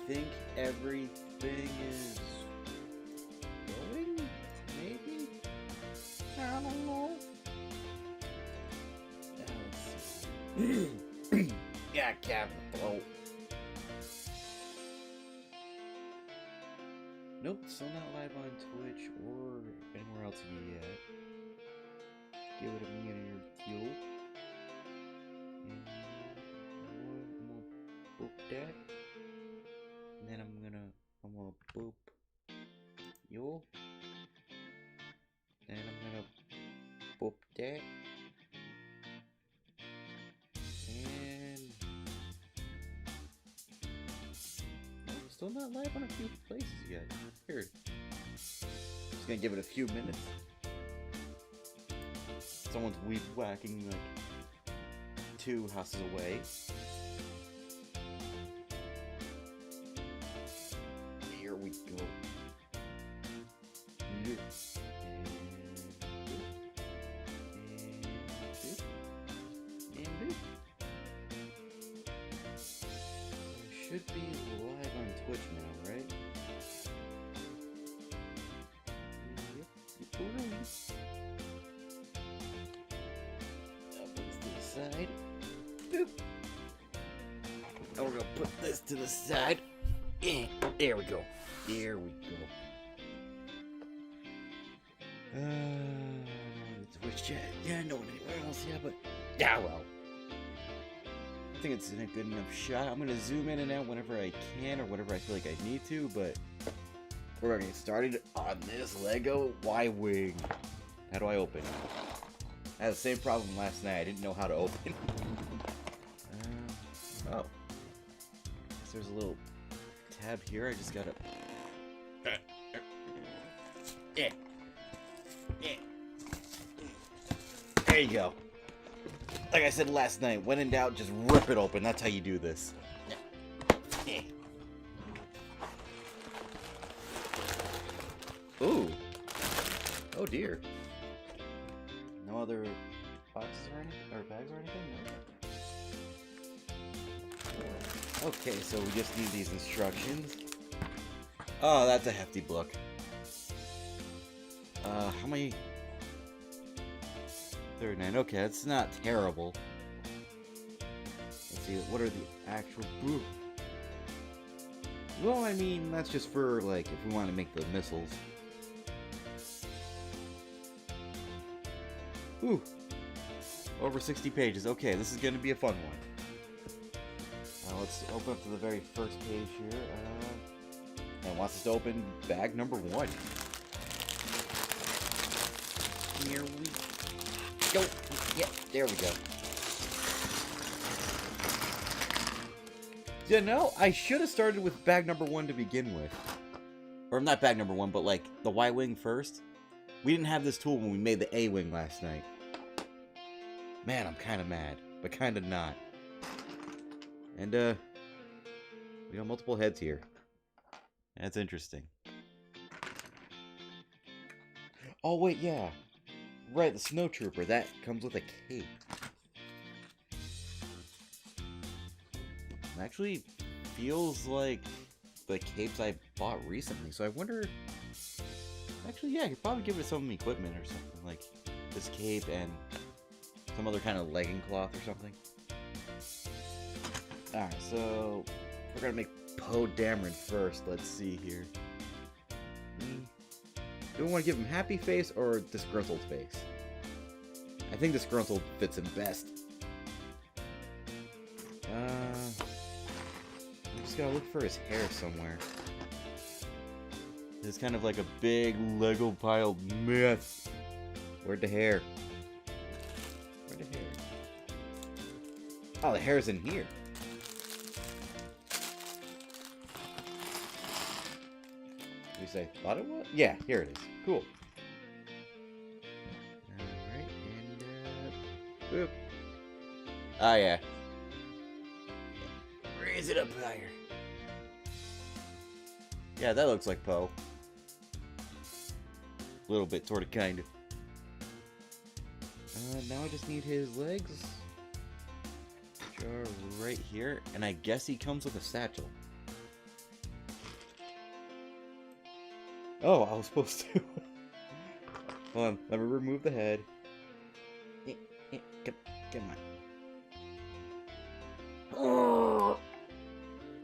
think everything is going? Maybe? I don't know. Let's see. Yeah, capital. Nope, still not live on Twitch or anywhere else yet. Give it a minute or two. And I'm gonna boop that. And then I'm gonna boop you. And I'm gonna boop that. And I'm still not live on a few places yet. Weird. Just gonna give it a few minutes. Someone's weed whacking like 2 houses away. Here we go. Should be live on Twitch now, right? Yep, it's put this to the side. Boop. Now we're gonna put this to the side. There we go. There we go. Twitch chat. Yeah, no one anywhere else. Yeah, but yeah, well. I think it's in a good enough shot. I'm gonna zoom in and out whenever I can or whenever I feel like I need to, but we're gonna get started on this Lego Y-Wing. How do I open? I had the same problem last night. I didn't know how to open. Oh. Guess there's a little tab here. I just gotta. There you go. Like I said last night, when in doubt, just rip it open. That's how you do this. Ooh. Oh dear. No other boxes or anything? Or bags or anything? No. Okay, so we just need these instructions. Oh, that's a hefty book. How many? 39. Okay, that's not terrible. Let's see, what are the actual... Ooh. Well, I mean, that's just for, like, if we want to make the missiles. Ooh. Over 60 pages. Okay, this is going to be a fun one. Let's open up to the very first page here. And wants us to open bag number 1. Here we go. Yeah, there we go. You know, I should have started with bag number 1 to begin with. Or not bag number 1, but like the Y-Wing first. We didn't have this tool when we made the A-Wing last night. Man, I'm kind of mad, but kind of not. And, we got multiple heads here. That's interesting. Oh, wait, yeah. Right, the Snow Trooper. That comes with a cape. Actually feels like the capes I bought recently, so I wonder... Actually, yeah, I could probably give it some equipment or something, like this cape and some other kind of legging cloth or something. Alright, so we're gonna make Poe Dameron first. Let's see here. Do we want to give him happy face or disgruntled face? I think disgruntled fits him best. I'm just gotta look for his hair somewhere. It's kind of like a big Lego piled mess. Where'd the hair? Where'd the hair? Oh, the hair's in here. Did we say thought it was? Yeah, here it is. Cool. Alright, and boop. Oh yeah. Raise it up higher. Yeah, that looks like Poe. A little bit, sort of, kind of. Now I just need his legs, which are right here, and I guess he comes with a satchel. Oh, I was supposed to. Hold on, let me remove the head. Come on.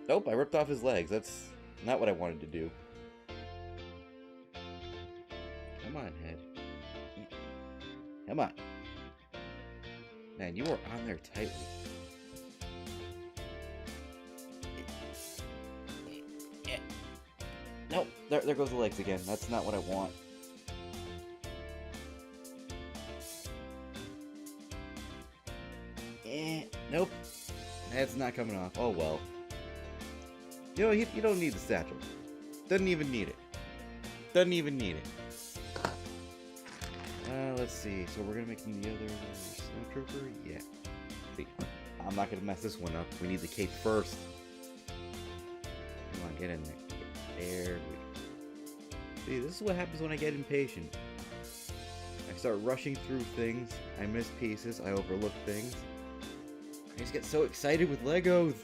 Nope, I ripped off his legs. That's not what I wanted to do. Come on, head. Come on. Man, you were on there tightly. Nope, there goes the legs again. That's not what I want. Nope. That's not coming off. Oh well. You know, you don't need the satchel. Doesn't even need it. Doesn't even need it. Let's see. So we're gonna make the other snowtrooper? Yeah. See, I'm not gonna mess this one up. We need the cape first. Come on, get in there. There we go. See, this is what happens when I get impatient. I start rushing through things. I miss pieces. I overlook things. I just get so excited with Legos.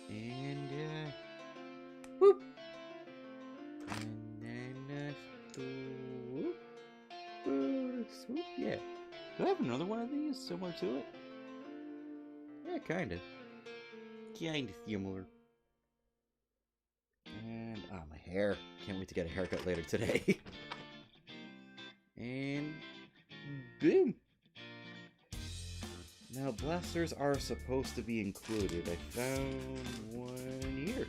And, whoop. And then, swoop. Swoop, yeah. Do I have another one of these similar to it? Yeah, kinda. Kinda similar. And, my hair. Can't wait to get a haircut later today. And, boom. Now, blasters are supposed to be included. I found one here.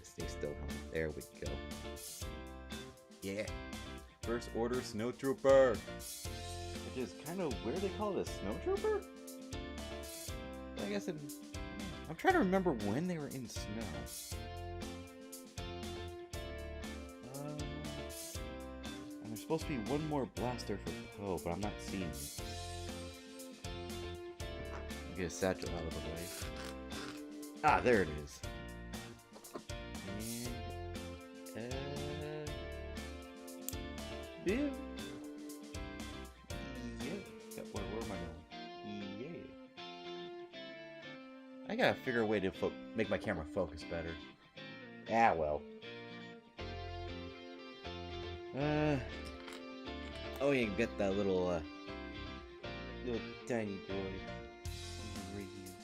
Stay still, huh? There we go. Yeah. First order snowtrooper. Which is kind of weird they call it a snowtrooper? I guess I'm trying to remember when they were in snow. And there's supposed to be one more blaster for Poe, but I'm not seeing it. I'll get a satchel out of the way. Ah, there it is. And, yeah. Where am I going? Yeah. I gotta figure a way to make my camera focus better. Ah, well. Oh, you can get that little tiny boy right here.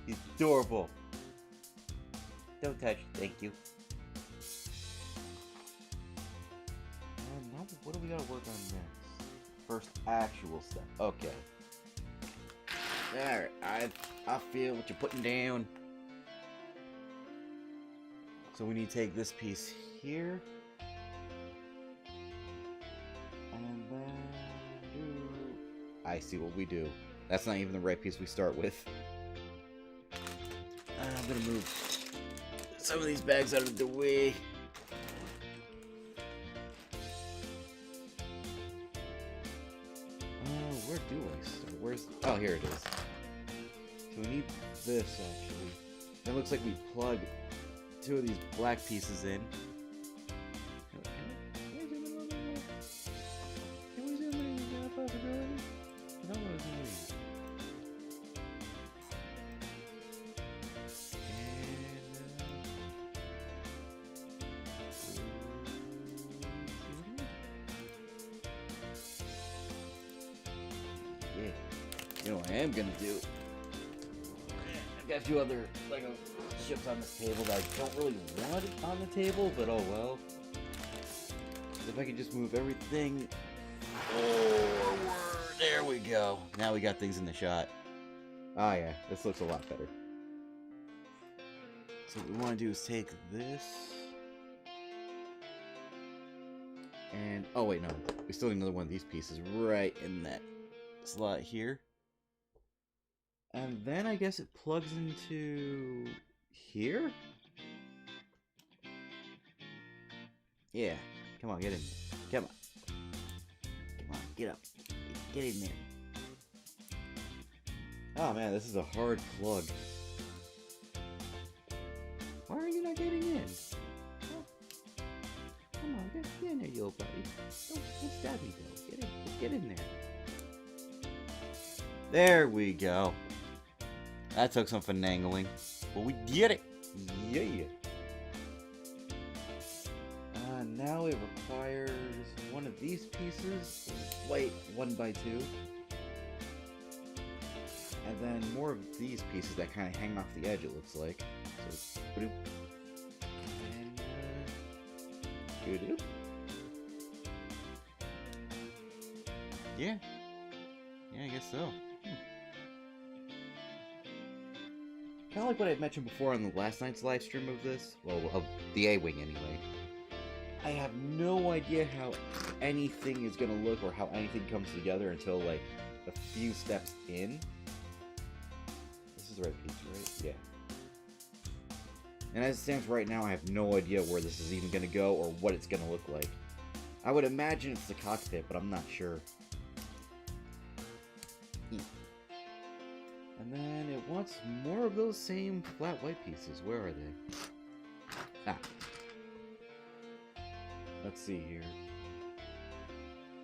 He's adorable. Don't touch, thank you. Now what do we gotta work on next? First actual step. Okay. Alright, I feel what you're putting down. So we need to take this piece here. And then I see what we do. That's not even the right piece we start with. I'm gonna move some of these bags out of the way. Where do I start? Where's... Oh, here it is. So we need this, actually. It looks like we plug two of these black pieces in. Can we zoom in a little more? Can we zoom in? Is that a possibility? I don't want to zoom in. Yeah. You know what I am gonna do? I've got a few other Lego ships on this table that I don't really want it on the table, but oh well. If I could just move everything forward. There we go. Now we got things in the shot. Ah, yeah. This looks a lot better. So what we want to do is take this. And, oh wait, no. We still need another one of these pieces right in that slot here. And then I guess it plugs into here? Yeah. Come on, get in there. Come on. Come on, get up. Get in there. Oh man, this is a hard plug. Why are you not getting in? Oh. Come on, get in there, you old buddy. Don't stab me though. Get in. Just get in there. There we go. That took some finagling, but we get it. Yeah. Now it requires one of these pieces, white 1x2, and then more of these pieces that kind of hang off the edge. It looks like. So, and doo-doo. Yeah, I guess so. Kind of like what I mentioned before on the last night's live stream of this. Well, of the A-Wing anyway. I have no idea how anything is going to look or how anything comes together until, like, a few steps in. This is the right piece, right? Yeah. And as it stands right now, I have no idea where this is even going to go or what it's going to look like. I would imagine it's the cockpit, but I'm not sure. And then it wants more of those same flat white pieces. Where are they? Ah. Let's see here.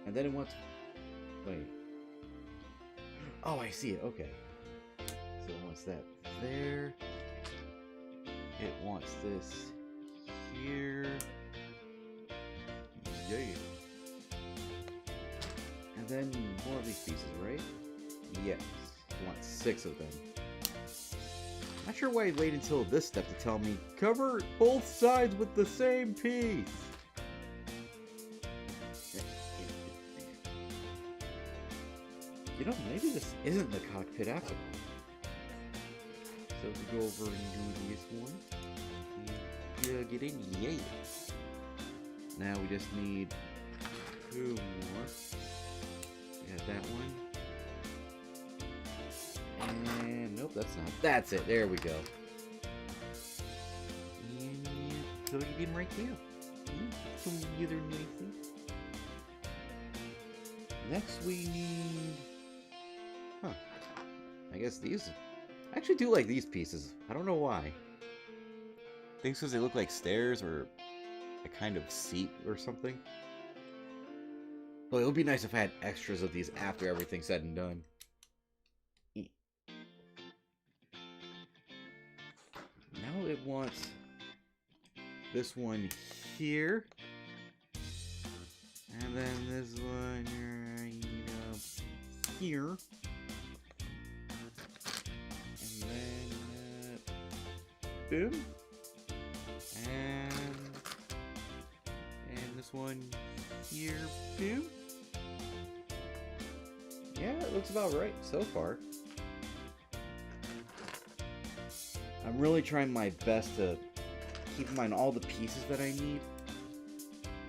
And then it wants... Wait. Oh, I see it. Okay. So it wants that there. It wants this here. Yeah. And then more of these pieces, right? Yes. I want 6 of them. Not sure why I waited until this step to tell me, cover both sides with the same piece. You know, maybe this isn't the cockpit after all. So we go over and do this one. Plug it in, yeah. Now we just need 2 more. We got that one. And nope, that's not. That's it. There we go. And plug it in right there. Come together nicely. Next we need. Huh. I guess these. I actually do like these pieces. I don't know why. I think it's because they look like stairs or a kind of seat or something. Well, it would be nice if I had extras of these after everything's said and done. Now it wants this one here, and then this one right up here, and then boom, and this one here, boom. Yeah, it looks about right so far. I'm really trying my best to keep in mind all the pieces that I need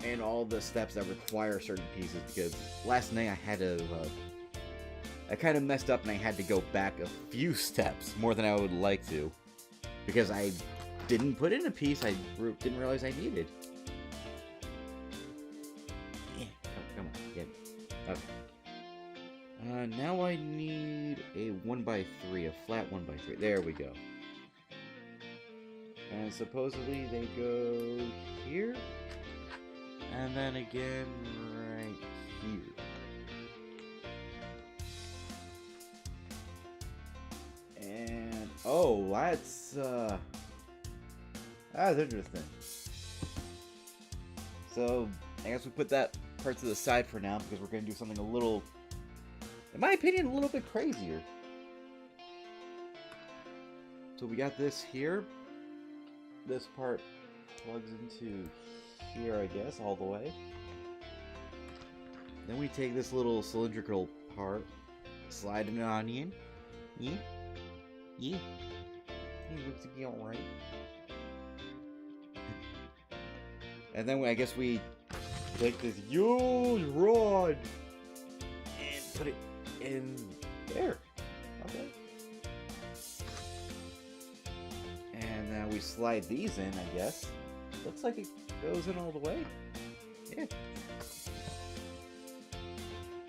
and all the steps that require certain pieces, because last night I had to I kind of messed up and I had to go back a few steps more than I would like to, because I didn't put in a piece I didn't realize I needed. Yeah, come on, get it. Okay. Now I need a 1x3, a flat 1x3. There we go. And supposedly they go here, and then again right here. And oh, that's interesting. So I guess we put that part to the side for now, because we're going to do something a little, in my opinion, a little bit crazier. So we got this here. This part plugs into here, I guess, all the way. Then we take this little cylindrical part, slide it on in. Yeah. It looks to be alright. And then I guess we take this huge rod and put it in there. Okay. And now we slide these in, I guess. Looks like it goes in all the way. Yeah.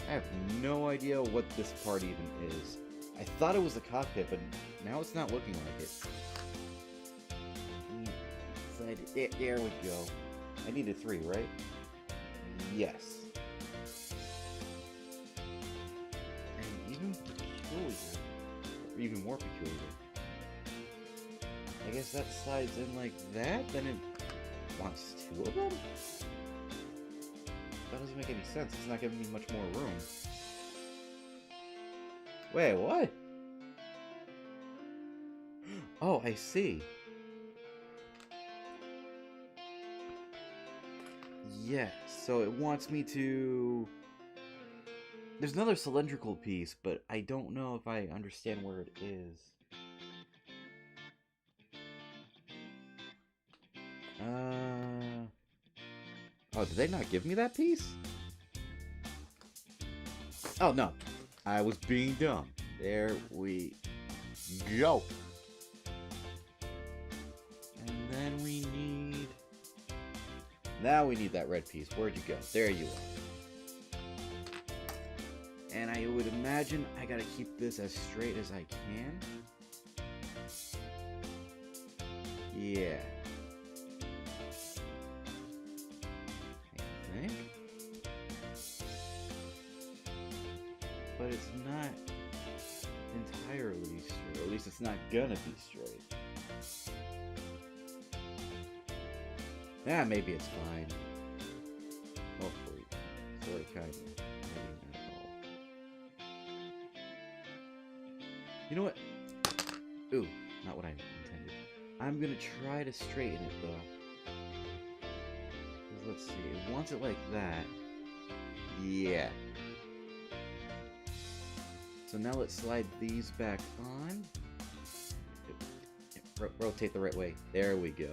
I have no idea what this part even is. I thought it was the cockpit, but now it's not looking like it. Slide it. There we go. I needed 3, right? Yes. And even peculiar. Even more peculiar. I guess that slides in like that, then it wants two of them? That doesn't make any sense. It's not giving me much more room. Wait, what? Oh, I see. Yeah, so it wants me to... There's another cylindrical piece, but I don't know if I understand where it is. Oh, did they not give me that piece? Oh, no. I was being dumb. There we go. And then we need... Now we need that red piece. Where'd you go? There you are. And I would imagine I gotta keep this as straight as I can. Yeah. I think. But it's not entirely straight. Or at least it's not gonna be straight. Yeah, maybe it's fine. Hopefully. Sort of, kind of. Maybe not at all. You know what? Ooh, not what I intended. I'm gonna try to straighten it, though. Let's see. It wants it like that. Yeah. So now let's slide these back on. Rotate the right way. There we go.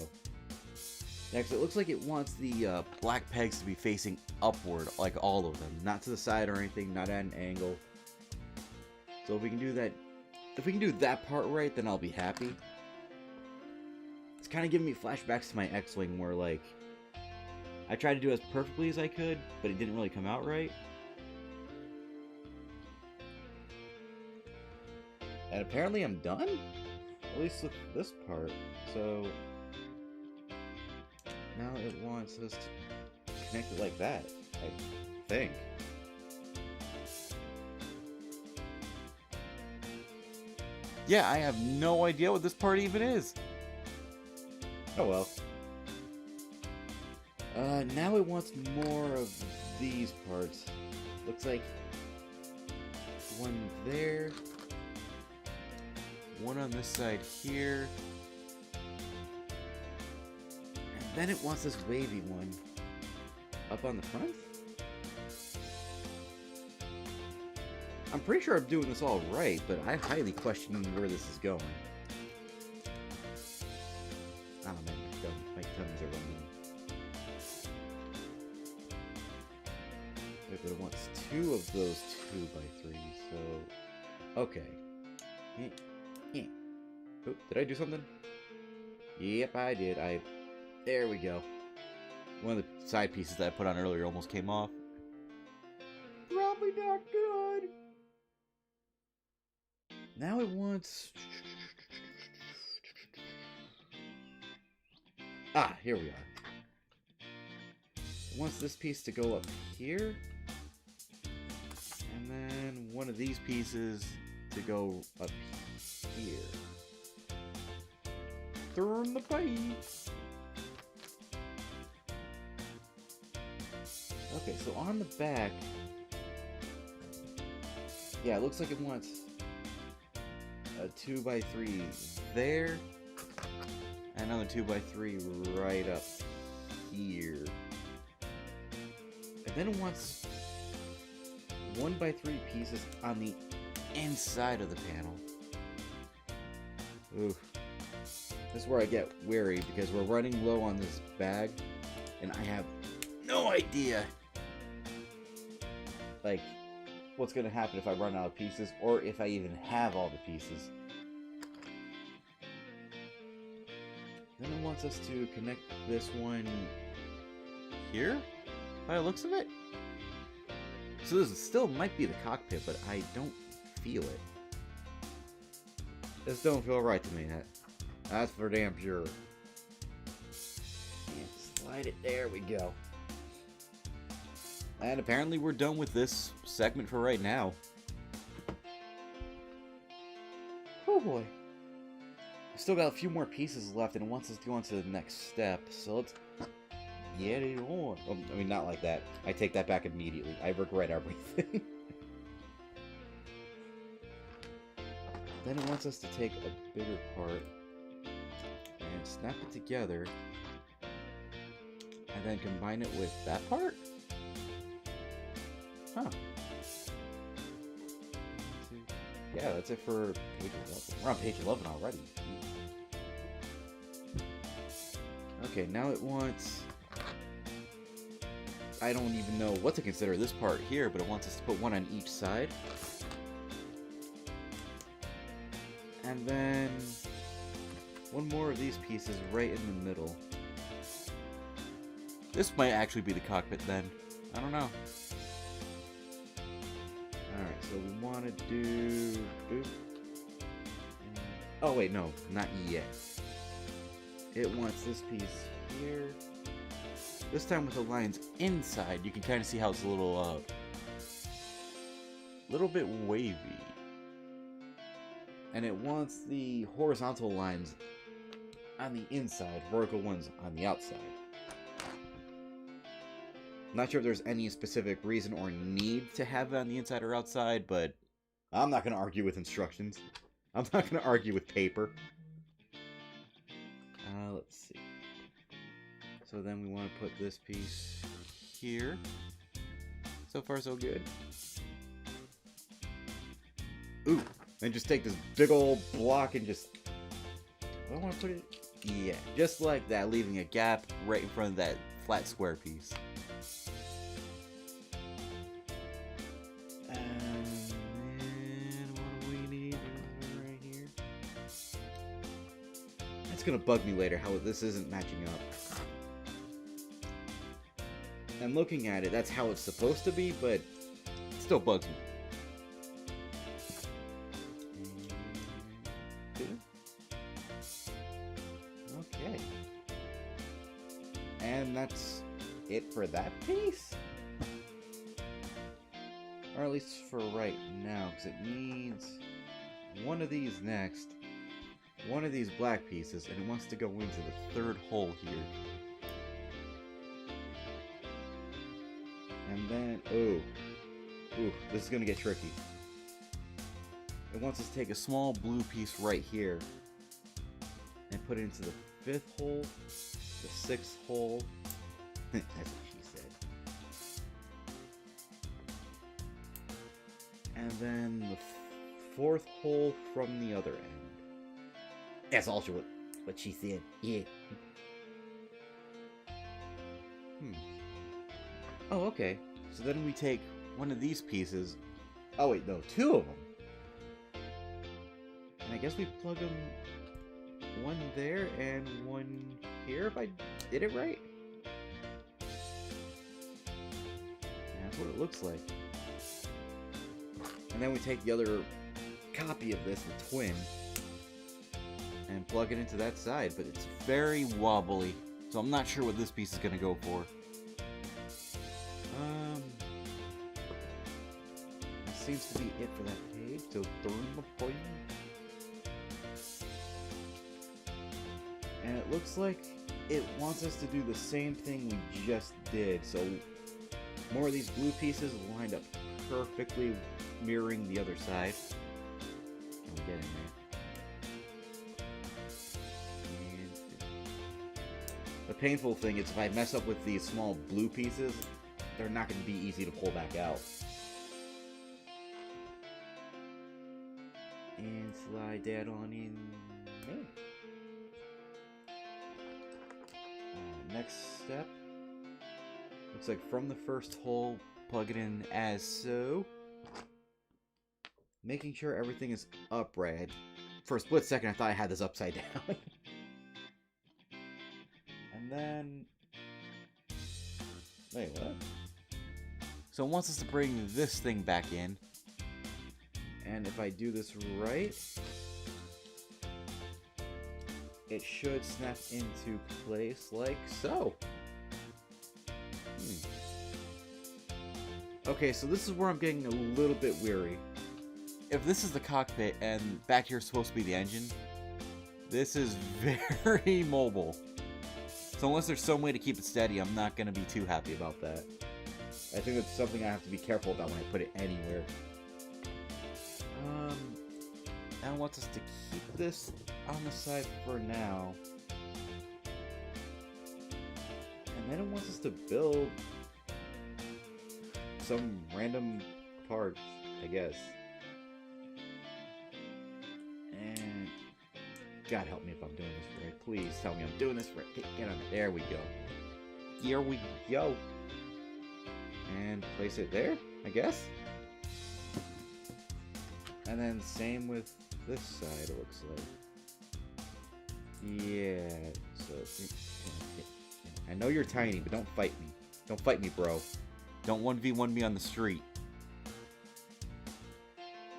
Next, it looks like it wants the black pegs to be facing upward, like all of them. Not to the side or anything, not at an angle. So if we can do that, part right, then I'll be happy. It's kind of giving me flashbacks to my X-Wing where, like, I tried to do as perfectly as I could, but it didn't really come out right. And apparently I'm done? At least with this part. So now it wants us to connect it like that, I think. Yeah, I have no idea what this part even is. Oh well. Now it wants more of these parts. Looks like one there, one on this side here, and then it wants this wavy one up on the front. I'm pretty sure I'm doing this all right, but I highly question where this is going. Oh man, my tummies are rumbling. But it wants two of those 2x3s, so... Okay. Oh, did I do something? Yep, I did. There we go. One of the side pieces that I put on earlier almost came off. Probably not good. Now it wants... Ah, here we are. It wants this piece to go up here. And then one of these pieces to go up here. Turn the page. Okay, so on the back, yeah, it looks like it wants a 2x3 there, and another 2x3 right up here. And then it wants 1x3 pieces on the inside of the panel. Ooh. This is where I get wary, because we're running low on this bag, and I have no idea, like, what's going to happen if I run out of pieces, or if I even have all the pieces. Then it wants us to connect this one here, by the looks of it. So this still might be the cockpit, but I don't feel it. This don't feel right to me. That's for damn sure. And slide it. There we go. And apparently we're done with this segment for right now. Oh boy. Still got a few more pieces left, and it wants us to go on to the next step. So let's get it on. Oh, I mean, not like that. I take that back immediately. I regret everything. Then it wants us to take a bigger part and snap it together, and then combine it with that part? Huh. Yeah, that's it for page 11. We're on page 11 already. Okay, now it wants... I don't even know what to consider this part here, but it wants us to put one on each side. And then one more of these pieces right in the middle. This might actually be the cockpit then. I don't know. Alright, so we want to do... Boop. Oh wait, no, not yet. It wants this piece here. This time with the lines inside, you can kind of see how it's a little bit wavy. And it wants the horizontal lines on the inside, vertical ones on the outside. Not sure if there's any specific reason or need to have it on the inside or outside, but I'm not going to argue with instructions. I'm not going to argue with paper. Let's see. So then we want to put this piece here. So far, so good. Ooh, and just take this big old block and just... I don't want to put it... Yeah, just like that, leaving a gap right in front of that flat square piece. And then what do we need right here? It's gonna bug me later how this isn't matching up. And looking at it, that's how it's supposed to be, but it still bugs me. Okay. And that's it for that piece? Or at least for right now, because it needs one of these next, one of these black pieces, and it wants to go into the third hole here. And then, ooh, this is going to get tricky. It wants us to take a small blue piece right here and put it into the 5th hole, the 6th hole. That's what she said. And then the 4th hole from the other end. That's also what she said. Yeah. Oh, okay. So then we take one of these pieces. Oh wait, no, 2 of them. And I guess we plug them one there and one here, if I did it right. That's what it looks like. And then we take the other copy of this, the twin, and plug it into that side, but it's very wobbly, so I'm not sure what this piece is going to go for. That seems to be it for that page, so turn the point. And it looks like it wants us to do the same thing we just did, so more of these blue pieces lined up perfectly, mirroring the other side. Can we get in there? And the painful thing is if I mess up with these small blue pieces, they're not going to be easy to pull back out. And slide that on in there. Next step. Looks like from the 1st hole, plug it in as so. Making sure everything is upright. For a split second, I thought I had this upside down. And then... Wait, what? So it wants us to bring this thing back in. And if I do this right, it should snap into place like so. Okay, so this is where I'm getting a little bit weary. If this is the cockpit and back here is supposed to be the engine, This is very mobile. So unless there's some way to keep it steady, I'm not going to be too happy about that. I think it's something I have to be careful about when I put it anywhere. Now it wants us to keep this on the side for now. And then it wants us to build some random parts, I guess. And God help me if I'm doing this right. Please tell me I'm doing this right. Get on it. There we go. Here we go. And place it there, I guess. And then same with this side, it looks like. Yeah, so I know you're tiny, but don't fight me. Don't fight me, bro. Don't 1v1 me on the street.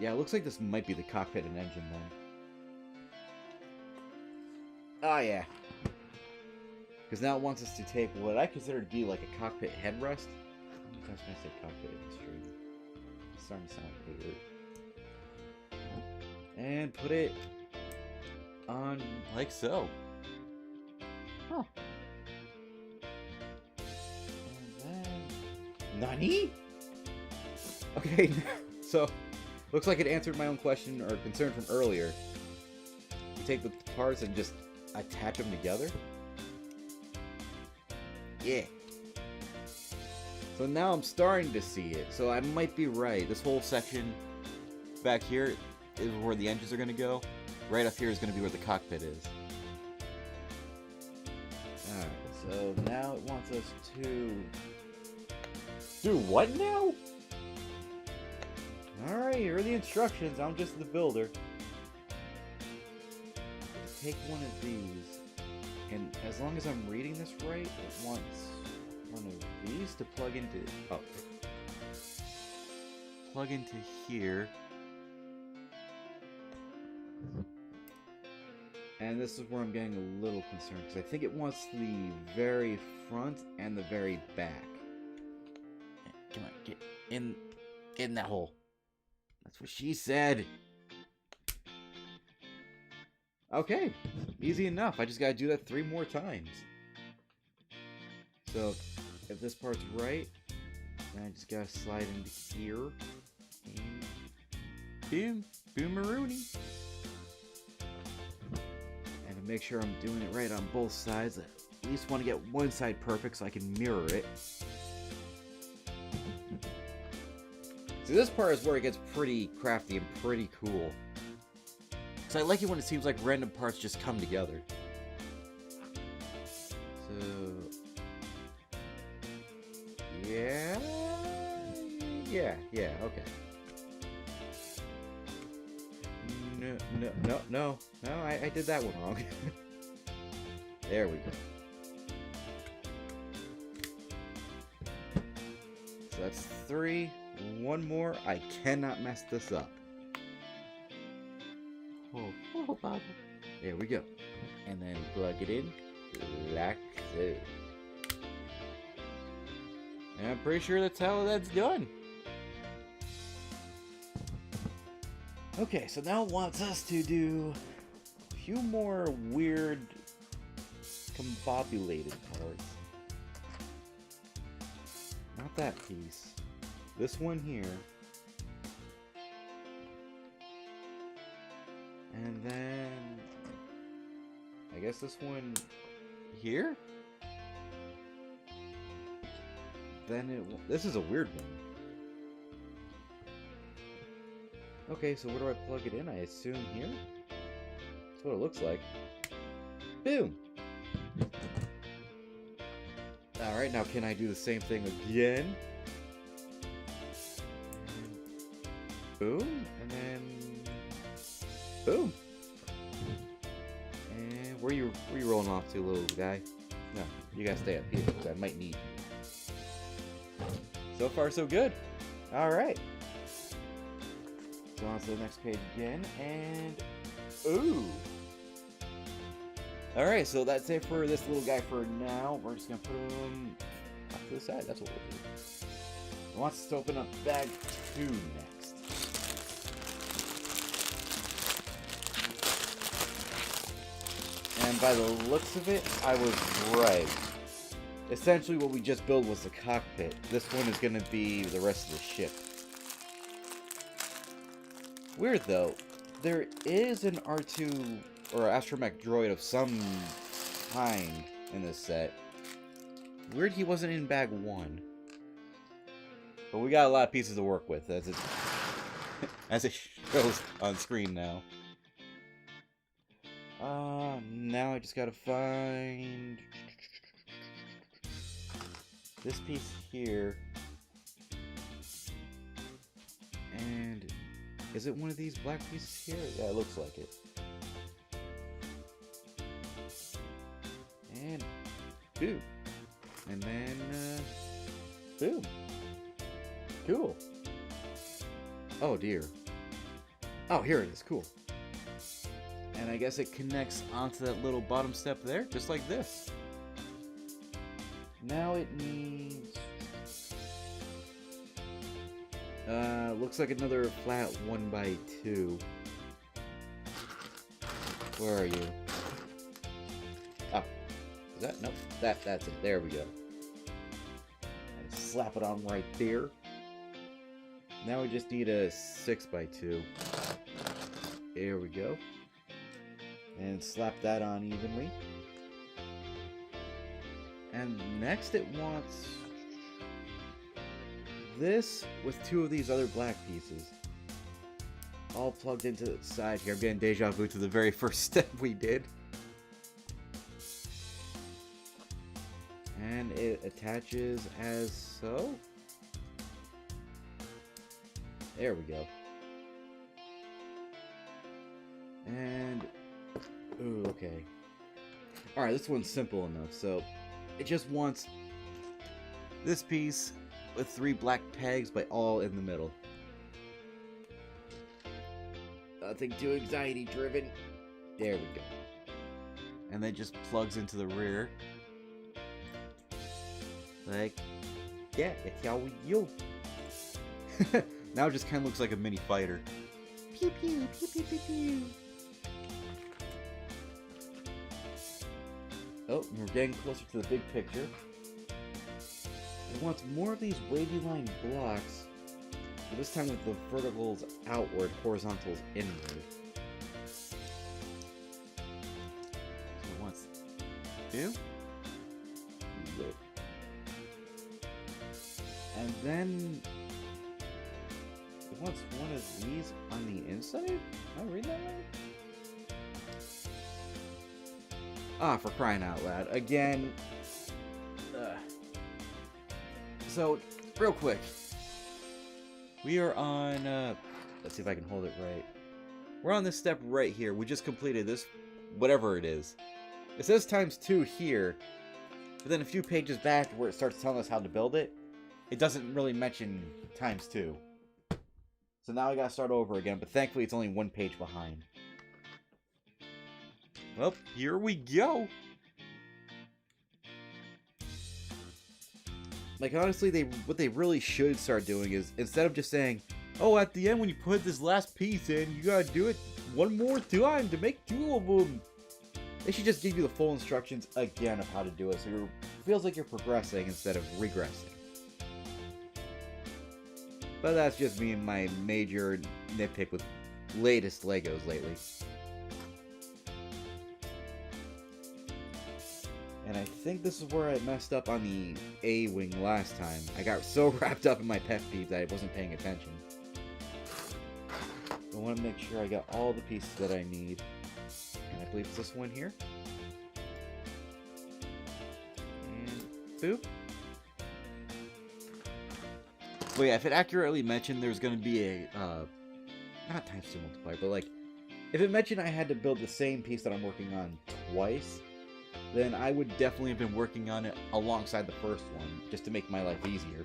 Yeah, it looks like this might be the cockpit and engine then. Oh yeah. Because now it wants us to take what I consider to be like a cockpit headrest. How many times can I say cockpit in the stream? It's starting to sound weird. And put it on like so. Huh. And then... Nani? Okay, so looks like it answered my own question or concern from earlier. You take the parts and just attach them together? Yeah. So now I'm starting to see it. So I might be right. This whole section back here is where the engines are going to go. Right up here is going to be where the cockpit is. Alright, so now it wants us to... do what now? Alright, here are the instructions. I'm just the builder. Take one of these, and as long as I'm reading this right, it wants one of these to plug into... oh. Plug into here. And this is where I'm getting a little concerned, because I think it wants the very front and the very back. Come on, get in that hole. That's what she said. Okay, easy enough. I just gotta do that 3 more times. So, if this part's right, then I just gotta slide into here. And boom, boomaroony. And to make sure I'm doing it right on both sides, I at least want to get one side perfect so I can mirror it. See, this part is where it gets pretty crafty and pretty cool. So I like it when it seems like random parts just come together. So... yeah, okay. No, I did that one wrong. There we go. So that's 3. One more. I cannot mess this up. Oh, Bob. There we go. And then plug it in like so. And I'm pretty sure that's how that's done. Okay, so now it wants us to do a few more weird combobulated parts. Not that piece. This one here. And then I guess this one here? Then this is a weird one. Okay, so where do I plug it in? I assume here? That's what it looks like. Boom! Alright, now can I do the same thing again? And boom, and then boom. And where you rolling off to, little guy? No, you gotta stay up here because I might need you. So far, so good. Alright. So on to the next page again, and ooh. Alright, so that's it for this little guy for now. We're just gonna put him off to the side. That's what we'll do. It wants us to open up bag 2 next. And by the looks of it, I was right. Essentially what we just built was the cockpit. This one is going to be the rest of the ship. Weird though, there is an R2 or astromech droid of some kind in this set. Weird he wasn't in bag 1. But we got a lot of pieces to work with as it as it shows on screen now. Now I just gotta find this piece here. And is it one of these black pieces here? Yeah, it looks like it. And boom. And then boom. Cool. Oh dear. Oh, here it is. Cool. And I guess it connects onto that little bottom step there, just like this. Now it needs... looks like another flat 1x2. Where are you? Oh. Is that? Nope. That's it. There we go. And slap it on right there. Now we just need a 6x2. There we go. And slap that on evenly. And next it wants this with 2 of these other black pieces. All plugged into the side here. I'm getting deja vu to the very first step we did. And it attaches as so. There we go. And ooh, okay. Alright, this one's simple enough. So it just wants this piece with 3 black pegs, but all in the middle. Nothing too anxiety driven. There we go. And then just plugs into the rear. Like, yeah, that's how we go. Now it just kind of looks like a mini fighter. Pew pew pew pew pew pew. Oh, we're getting closer to the big picture. It wants more of these wavy line blocks, but this time with the verticals outward, horizontals inward. So it wants 2. And then it wants one of these on the inside? Am I reading that right? Ah, for crying out loud. Again. So, real quick. We are on, let's see if I can hold it right. We're on this step right here. We just completed this, whatever it is. It says ×2 here, but then a few pages back where it starts telling us how to build it, it doesn't really mention ×2. So now I gotta start over again, but thankfully it's only 1 page behind. Well, here we go! Like, honestly, what they really should start doing is, instead of just saying, oh, at the end when you put this last piece in, you gotta do it 1 more time to make 2 of them. They should just give you the full instructions again of how to do it, so it feels like you're progressing instead of regressing. But that's just me and my major nitpick with latest LEGOs lately. And I think this is where I messed up on the A-Wing last time. I got so wrapped up in my pet peeve that I wasn't paying attention. I want to make sure I got all the pieces that I need. And I believe it's this one here. And boop. But yeah, if it accurately mentioned there's going to be a, not ×2 multiplier, but like, if it mentioned I had to build the same piece that I'm working on twice, then I would definitely have been working on it alongside the first one, just to make my life easier.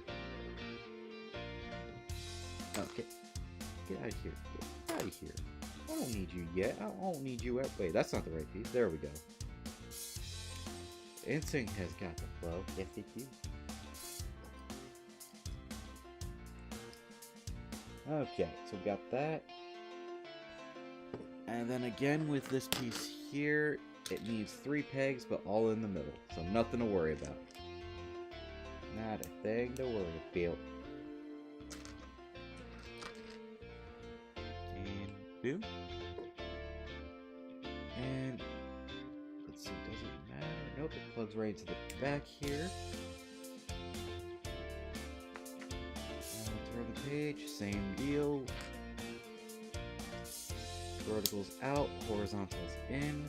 Okay, get out of here. Get out of here. I don't need you yet. I don't need you yet. Wait, that's not the right piece. There we go. Instinct has got the flow. Yes, it is. Okay, so we got that. And then again with this piece here, it needs 3 pegs, but all in the middle, so nothing to worry about. Not a thing to worry about. And boom. And let's see, does it matter? Nope, it plugs right into the back here. Turn the page, same deal. Verticals out, horizontals in.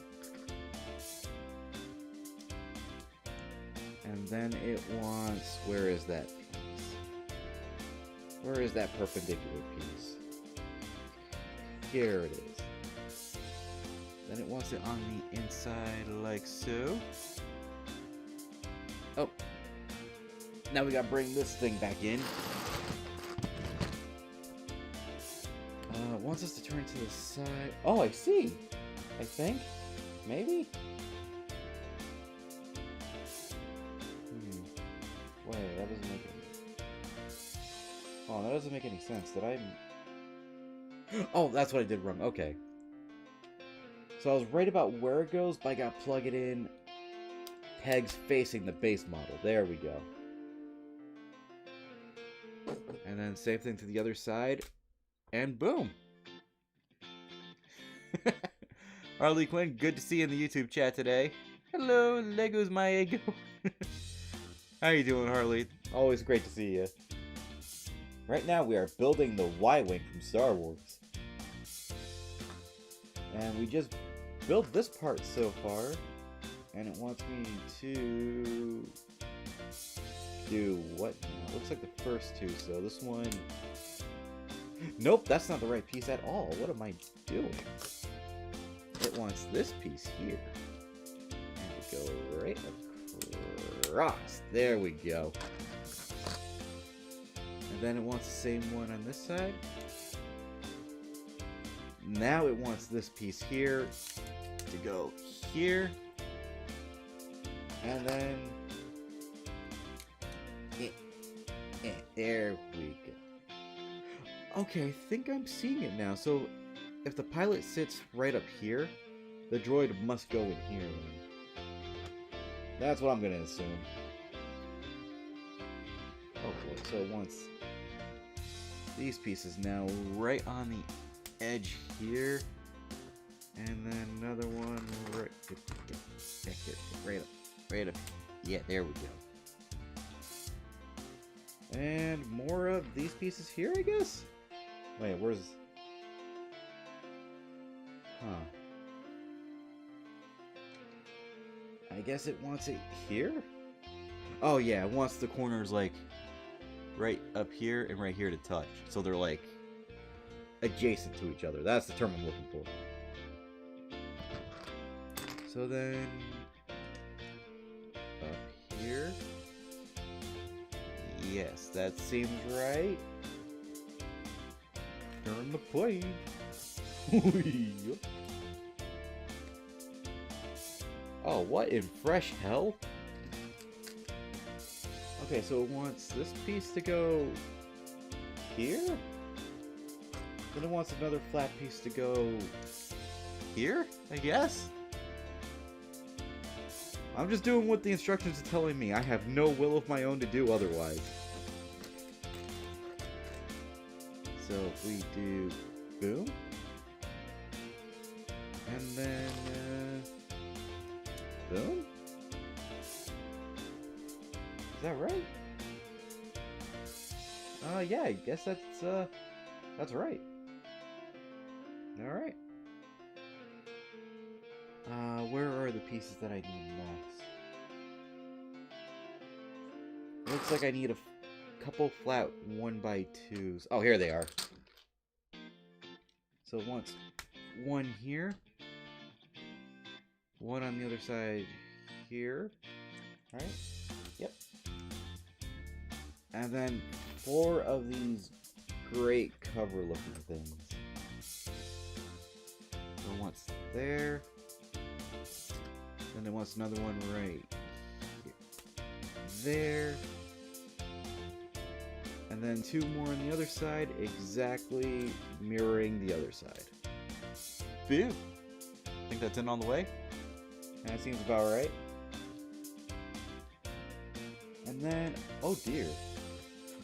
And then it wants, where is that piece? Where is that perpendicular piece? Here it is. Then it wants it on the inside like so. Oh. Now we gotta bring this thing back in. Wants us to turn to the side. Oh, I see. I think. Maybe? Wait, that doesn't make any... Oh, that doesn't make any sense. Did I... Oh, that's what I did wrong. Okay. So I was right about where it goes, but I gotta plug it in. Pegs facing the base model. There we go. And then same thing to the other side. And boom. Harley Quinn, good to see you in the YouTube chat today. Hello, Legos my ego. How you doing, Harley? Always great to see you. Right now we are building the Y-Wing from Star Wars. And we just built this part so far. And it wants me to do what now? Looks like the first two, so this one... Nope, that's not the right piece at all. What am I doing? It wants this piece here. And to go right across. There we go. And then it wants the same one on this side. Now it wants this piece here to go here. And then... there we go. Okay, I think I'm seeing it now. So, if the pilot sits right up here, the droid must go in here. That's what I'm going to assume. Oh boy, so it wants these pieces now right on the edge here. And then another one right back here. Right up. Yeah, there we go. And more of these pieces here, I guess? Wait, where's... Huh. I guess it wants it here? Oh yeah, it wants the corners like right up here and right here to touch. So they're like adjacent to each other. That's the term I'm looking for. So then up here. Yes, that seems right. Turn the page. Oh, what in fresh hell? Okay, so it wants this piece to go here? Then it wants another flat piece to go here, I guess? I'm just doing what the instructions are telling me. I have no will of my own to do otherwise. So if we do boom, and then boom? Is that right? Yeah, I guess that's right. Alright. Where are the pieces that I need next? Looks like I need a couple flat 1x2s. Oh, here they are. So it wants one here. One on the other side here. Right? Yep. And then 4 of these great cover looking things. So it wants there. Then it wants another one right here. There. And then 2 more on the other side, exactly mirroring the other side. Boom! Think that's in on the way? That seems about right. And then, oh dear.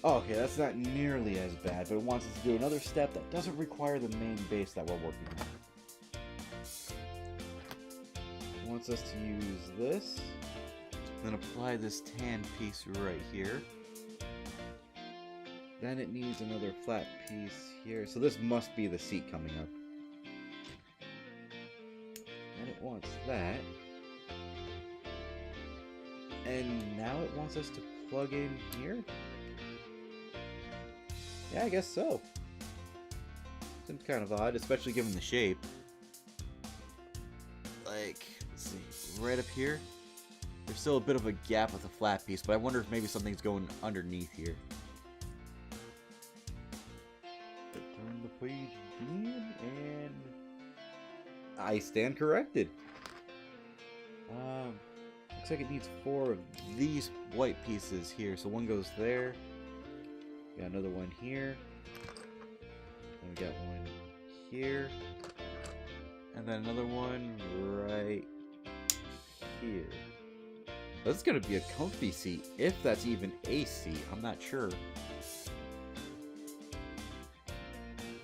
Oh, okay, that's not nearly as bad, but it wants us to do another step that doesn't require the main base that we're working on. It wants us to use this, then apply this tan piece right here. Then it needs another flat piece here, so this must be the seat coming up. And it wants that. And now it wants us to plug in here? Yeah, I guess so. Seems kind of odd, especially given the shape. Like, let's see, right up here, there's still a bit of a gap with the flat piece, but I wonder if maybe something's going underneath here. Turn the page again, and I stand corrected. Looks like it needs 4 of these white pieces here. So one goes there. Got another one here. And we got one here. And then another one right here. This is going to be a comfy seat, if that's even a seat. I'm not sure.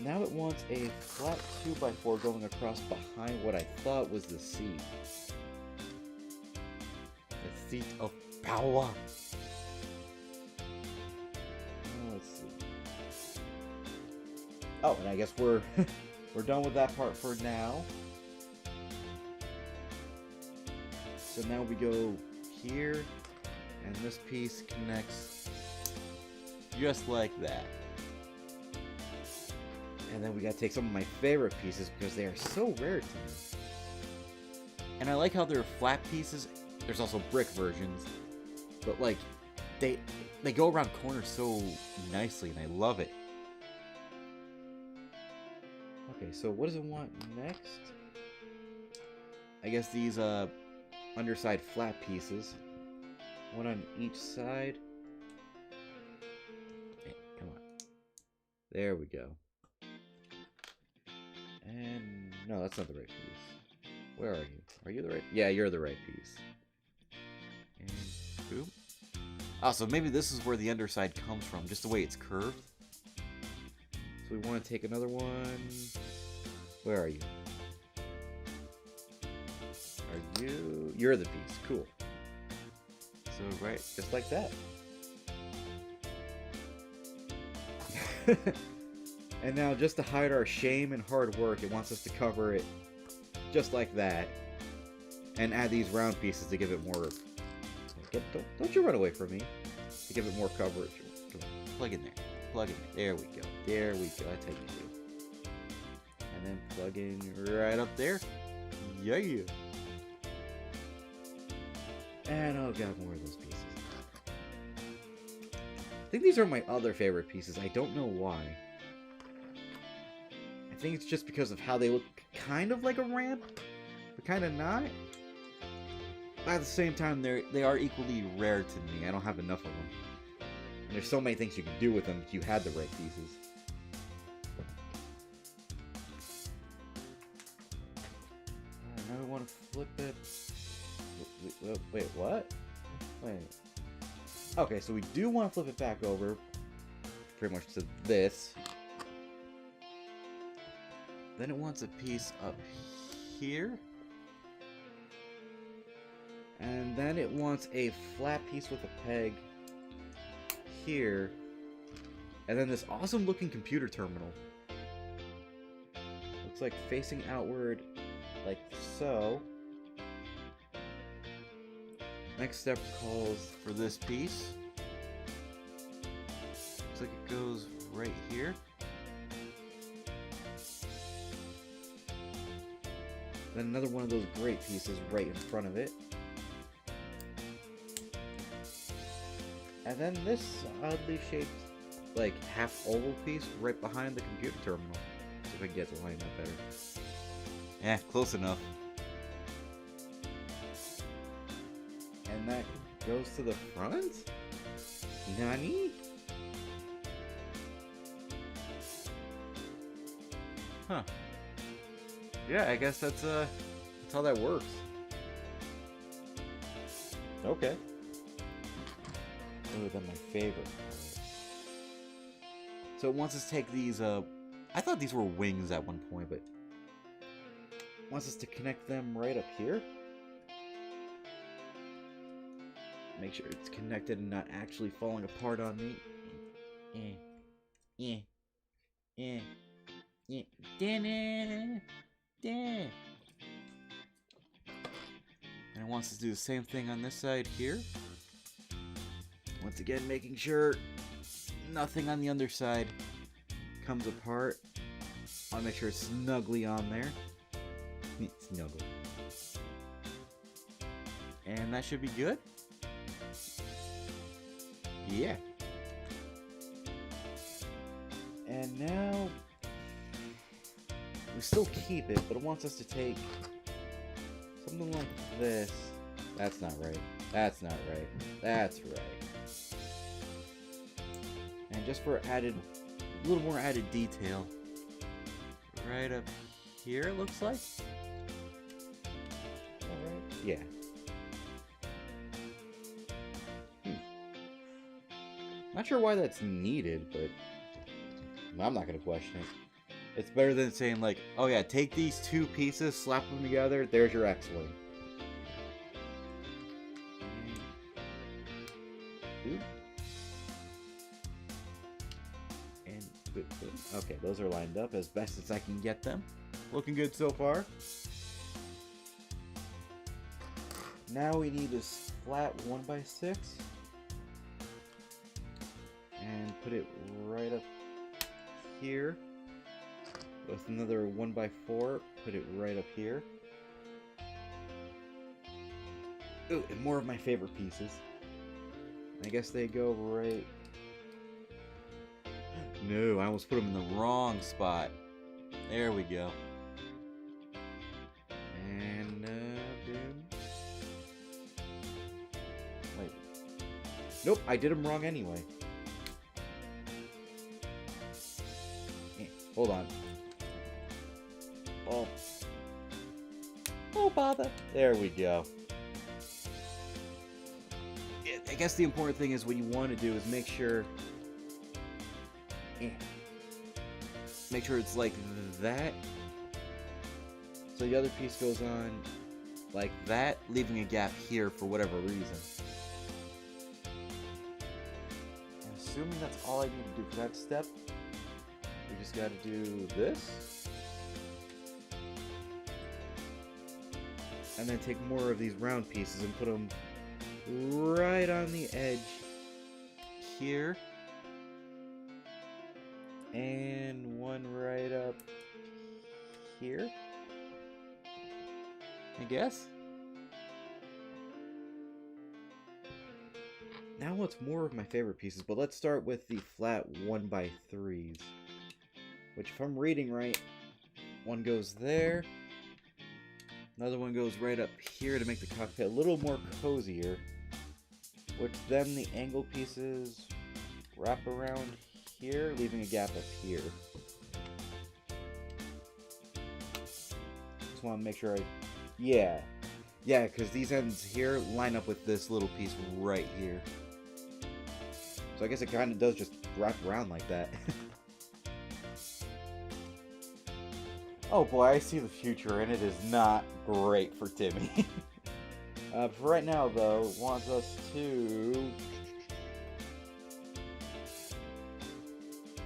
Now it wants a flat 2x4 going across behind what I thought was the seat. The seat of power. Let's see. Oh, and I guess we're done with that part for now. So now we go here, and this piece connects just like that. And then we gotta take some of my favorite pieces because they are so rare to me. And I like how they're flat pieces. There's also brick versions, but like they go around corners so nicely, and I love it. Okay, so what does it want next? I guess these underside flat pieces, one on each side. Hey, come on, there we go. And no, that's not the right piece. Where are you? Are you the right? Yeah, you're the right piece. And boom. Oh, so maybe this is where the underside comes from, just the way it's curved. So we want to take another one. Where are you? Are you? You're the piece. Cool. So right, just like that. And now, just to hide our shame and hard work, it wants us to cover it just like that, and add these round pieces to give it more. Don't you run away from me. To give it more coverage. Come on, plug in there. Plug in there. There we go. There we go. That's how you do. And then plug in right up there. Yeah. And oh god, more of those pieces. I think these are my other favorite pieces. I don't know why. I think it's just because of how they look kind of like a ramp, but kind of not. But at the same time, they are equally rare to me. I don't have enough of them. And there's so many things you can do with them if you had the right pieces. Now I want to flip it. Wait, what? Wait. Okay, so we do want to flip it back over. Pretty much to this. Then it wants a piece up here. And then it wants a flat piece with a peg here. And then this awesome looking computer terminal. Looks like facing outward like so. Next step calls for this piece. Looks like it goes right here. Then another one of those great pieces right in front of it. And then this oddly shaped, like, half oval piece right behind the computer terminal. See if I can get to line up better. Yeah, close enough. And that goes to the front? Nani? Huh. Yeah, I guess that's how that works. Okay. Oh, that's my favorite. So it wants us to take these, I thought these were wings at one point, but it wants us to connect them right up here. Make sure it's connected and not actually falling apart on me. And it wants us to do the same thing on this side here. Once again, making sure nothing on the underside comes apart. I want to make sure it's snugly on there. Snuggle. And that should be good. Yeah. And now we still keep it, but it wants us to take something like this. That's not right. That's not right. That's right. And just for added, a little more added detail, right up here it looks like. Alright. Yeah. Not sure why that's needed, but I'm not going to question it. It's better than saying like, oh yeah, take these two pieces, slap them together, there's your X-Wing. And okay, those are lined up as best as I can get them. Looking good so far. Now we need this flat 1x6. And put it right up here. With another 1x4, put it right up here. Ooh, and more of my favorite pieces. I guess they go right... No, I almost put them in the wrong spot. There we go. And, wait. Nope, I did them wrong anyway. Hold on. Oh, bother. There we go. I guess the important thing is what you want to do is make sure it's like that. So the other piece goes on like that, leaving a gap here for whatever reason. And assuming that's all I need to do for that step, we just got to do this. And then take more of these round pieces and put them right on the edge here. And one right up here, I guess. Now what's more of my favorite pieces, but let's start with the flat 1x3s. Which, if I'm reading right, one goes there. Another one goes right up here to make the cockpit a little more cozier. Which then the angle pieces wrap around here, leaving a gap up here. Just want to make sure yeah, because these ends here line up with this little piece right here. So I guess it kind of does just wrap around like that. Oh boy, I see the future, and it is not great for Timmy. For right now, though, it wants us to...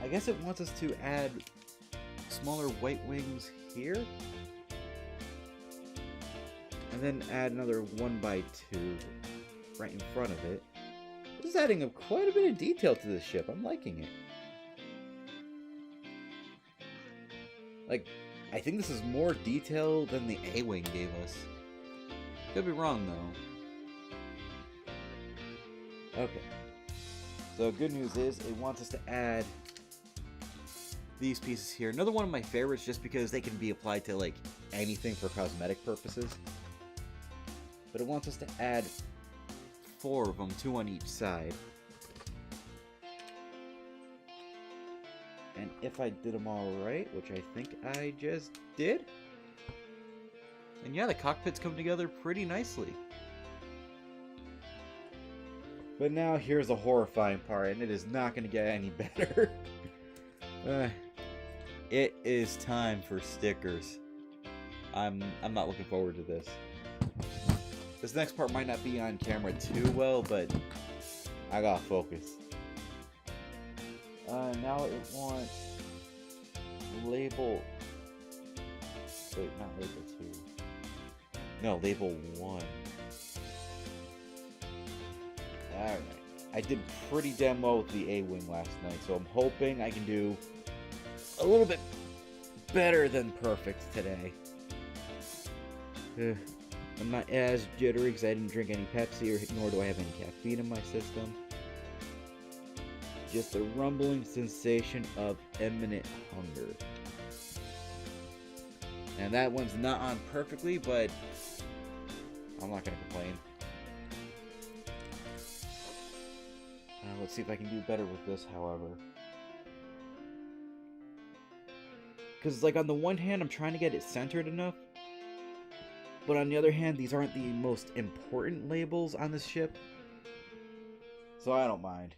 I guess it wants us to add smaller white wings here. And then add another 1x2 right in front of it. This is adding quite a bit of detail to this ship. I'm liking it. Like, I think this is more detail than the A-Wing gave us. Could be wrong, though. Okay. So, good news is, it wants us to add these pieces here. Another one of my favorites, just because they can be applied to, like, anything for cosmetic purposes. But it wants us to add 4 of them, 2 on each side. And if I did them all right, which I think I just did. And yeah, the cockpits come together pretty nicely. But now here's the horrifying part, and it is not going to get any better. It is time for stickers. I'm not looking forward to this. This next part might not be on camera too well, but I gotta focus. Now it wants label. Wait, not label 2. No, label 1. Alright. I did pretty damn well with the A-Wing last night, so I'm hoping I can do a little bit better than perfect today. I'm not as jittery because I didn't drink any Pepsi, nor do I have any caffeine in my system. Just a rumbling sensation of imminent hunger. And that one's not on perfectly, but I'm not going to complain. Let's see if I can do better with this, however. Because, like, on the one hand, I'm trying to get it centered enough. But on the other hand, these aren't the most important labels on this ship. So I don't mind.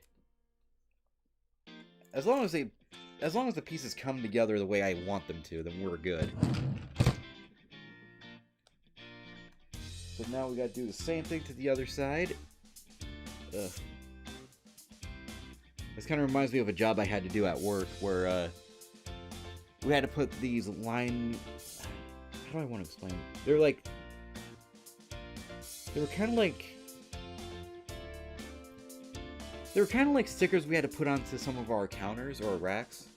As long as the pieces come together the way I want them to, then we're good. So now we gotta do the same thing to the other side. Ugh. This kind of reminds me of a job I had to do at work where we had to put these line... How do I want to explain it? They were kind of like stickers we had to put onto some of our counters or racks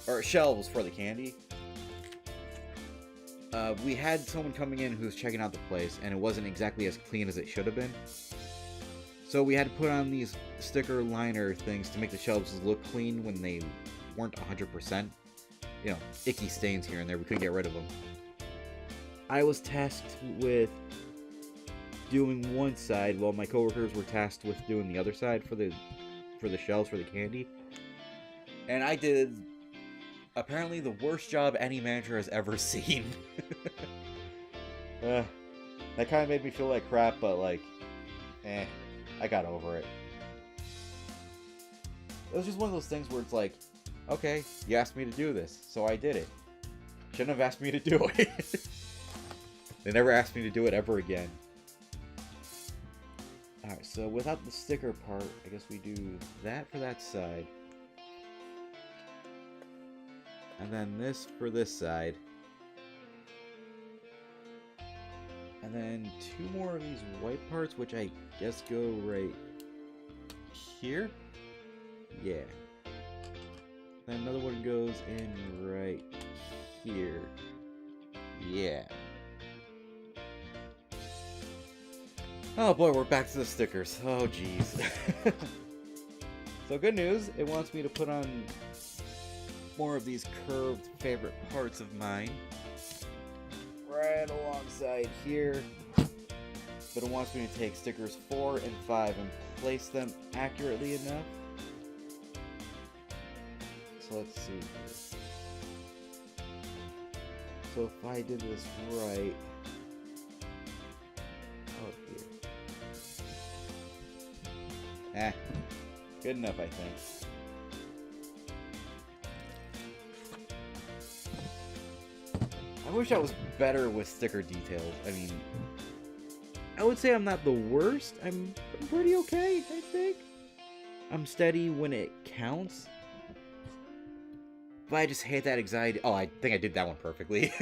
or shelves for the candy. We had someone coming in who was checking out the place, and it wasn't exactly as clean as it should have been. So we had to put on these sticker liner things to make the shelves look clean when they weren't 100%. You know, icky stains here and there. We couldn't get rid of them. I was tasked with doing one side, while my coworkers were tasked with doing the other side for the shelves for the candy. And I did apparently the worst job any manager has ever seen. That kind of made me feel like crap, but like, I got over it. It was just one of those things where it's like, okay, you asked me to do this, so I did it. Shouldn't have asked me to do it. They never asked me to do it ever again. Alright, so without the sticker part, I guess we do that for that side. And then this for this side. And then 2 more of these white parts, which I guess go right here? Yeah. Then another one goes in right here. Yeah. Oh boy, we're back to the stickers. Oh jeez. So good news, it wants me to put on more of these curved favorite parts of mine. Right alongside here. But it wants me to take stickers 4 and 5 and place them accurately enough. So let's see here. So if I did this right... Oh dear. Good enough, I think. I wish I was better with sticker details. I mean, I would say I'm not the worst. I'm pretty okay, I think. I'm steady when it counts. But I just hate that anxiety. Oh, I think I did that one perfectly.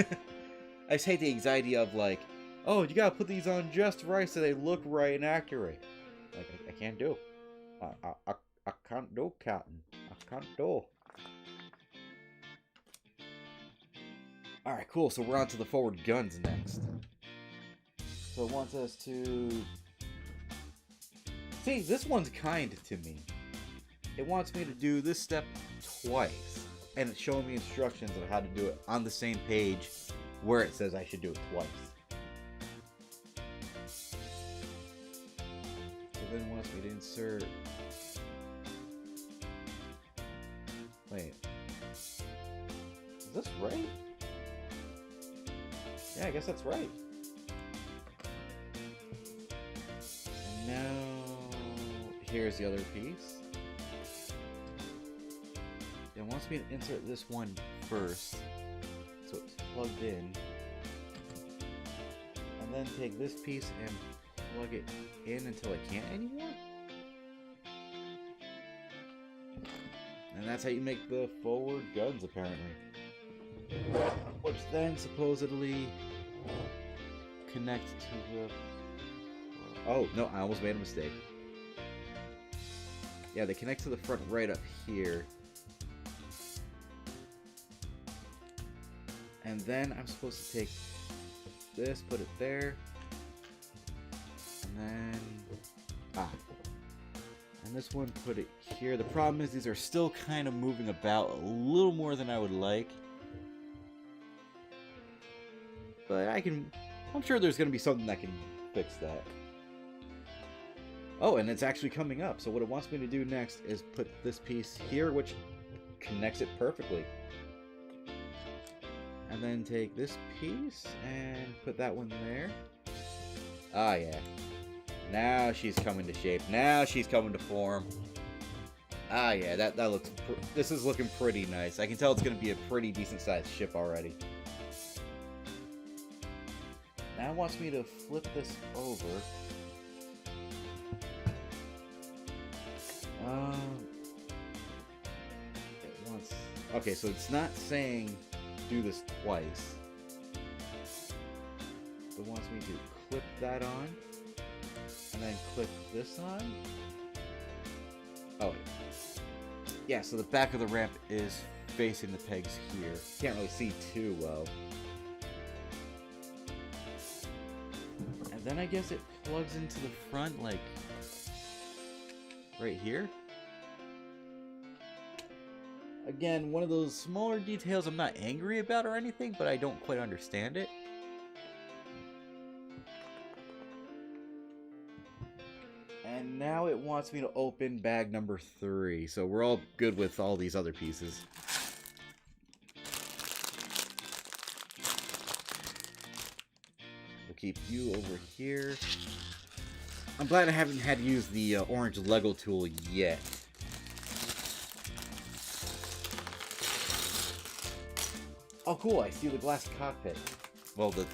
I just hate the anxiety of like, oh, you gotta put these on just right so they look right and accurate. Like, I can't do. I can't do, Captain. I can't do. Alright, cool. So we're on to the forward guns next. So it wants us to... See, this one's kind to me. It wants me to do this step twice. And it's showing me instructions on how to do it on the same page where it says I should do it twice. So then it wants me to insert... Wait. Is this right? Yeah, I guess that's right. And now here's the other piece. It wants me to insert this one first, so it's plugged in. And then take this piece and plug it in until I can't anymore. And that's how you make the forward guns, apparently. Which then supposedly connect to the... Oh, no, I almost made a mistake. Yeah, they connect to the front right up here. And then I'm supposed to take this, put it there. And then... And this one, put it here. The problem is these are still kind of moving about a little more than I would like. But I'm sure there's going to be something that can fix that. Oh, and it's actually coming up. So what it wants me to do next is put this piece here, which connects it perfectly. And then take this piece and put that one there. Ah, yeah. Now she's coming to shape. Now she's coming to form. Ah, yeah, that looks... This is looking pretty nice. I can tell it's going to be a pretty decent-sized ship already. Now it wants me to flip this over. It wants... Okay, so it's not saying do this twice. It wants me to clip that on. And then clip this on. Oh, yeah, so the back of the ramp is facing the pegs here. Can't really see too well. And then I guess it plugs into the front, like, right here. Again, one of those smaller details I'm not angry about or anything, but I don't quite understand it. And now it wants me to open bag number 3, so we're all good with all these other pieces. We'll keep you over here. I'm glad I haven't had to use the orange Lego tool yet. Oh cool, I see the glass cockpit. Well, the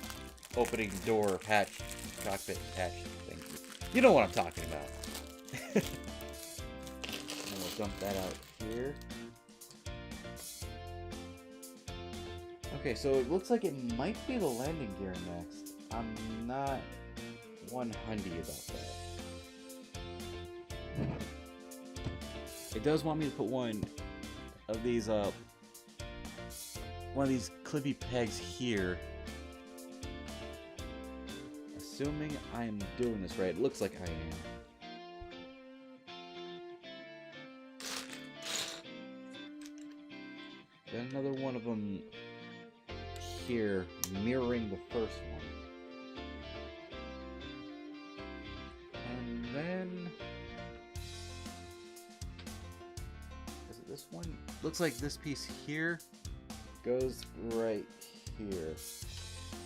opening door hatch, cockpit hatch thing. You know what I'm talking about. And we'll dump that out here. Okay, so it looks like it might be the landing gear next. I'm not 100 about that. It does want me to put one of these clippy pegs here. Assuming I'm doing this right. It looks like I am. Then another one of them here, mirroring the first one. And then... is it this one? Looks like this piece here goes right here.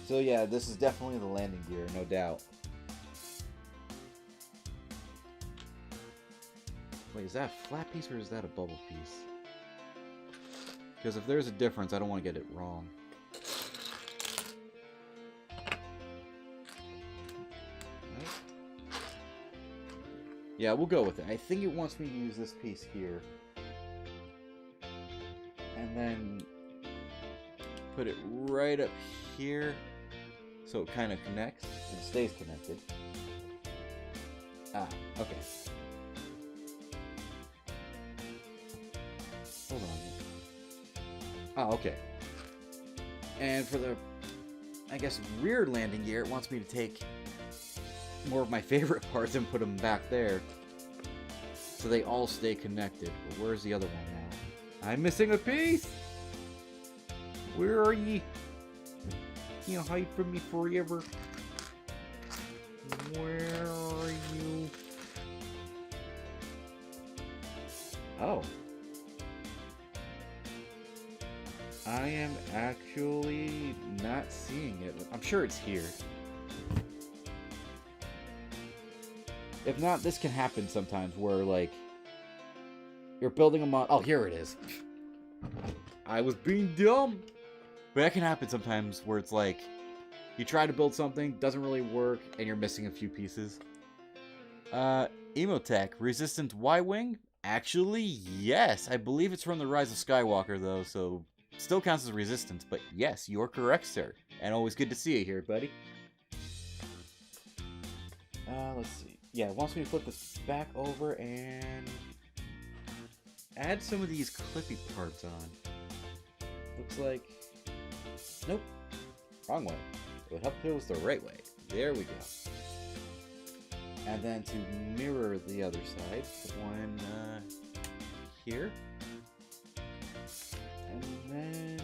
So yeah, this is definitely the landing gear, no doubt. Wait, is that a flat piece or is that a bubble piece? Because if there's a difference, I don't want to get it wrong. Yeah, we'll go with it. I think it wants me to use this piece here. And then put it right up here so it kind of connects and stays connected. Ah, okay. Hold on. Oh, okay. And for the, I guess, rear landing gear, it wants me to take more of my favorite parts and put them back there so they all stay connected. But where's the other one now? I'm missing a piece! Where are ye? You hide from me forever. Where are you? Oh. I am actually not seeing it. I'm sure it's here. If not, this can happen sometimes where, like, you're building a mod. Oh, here it is. I was being dumb. But that can happen sometimes where it's like, you try to build something, doesn't really work, and you're missing a few pieces. Emotech, resistant Y-Wing? Actually, yes. I believe it's from the Rise of Skywalker, though, so still counts as resistance. But yes, you're correct, sir. And always good to see you here, buddy. Let's see. Yeah, it wants me to flip this back over and add some of these clippy parts on. Looks like... Nope. Wrong way. It would help if it was the right way. There we go. And then to mirror the other side, put one here. And then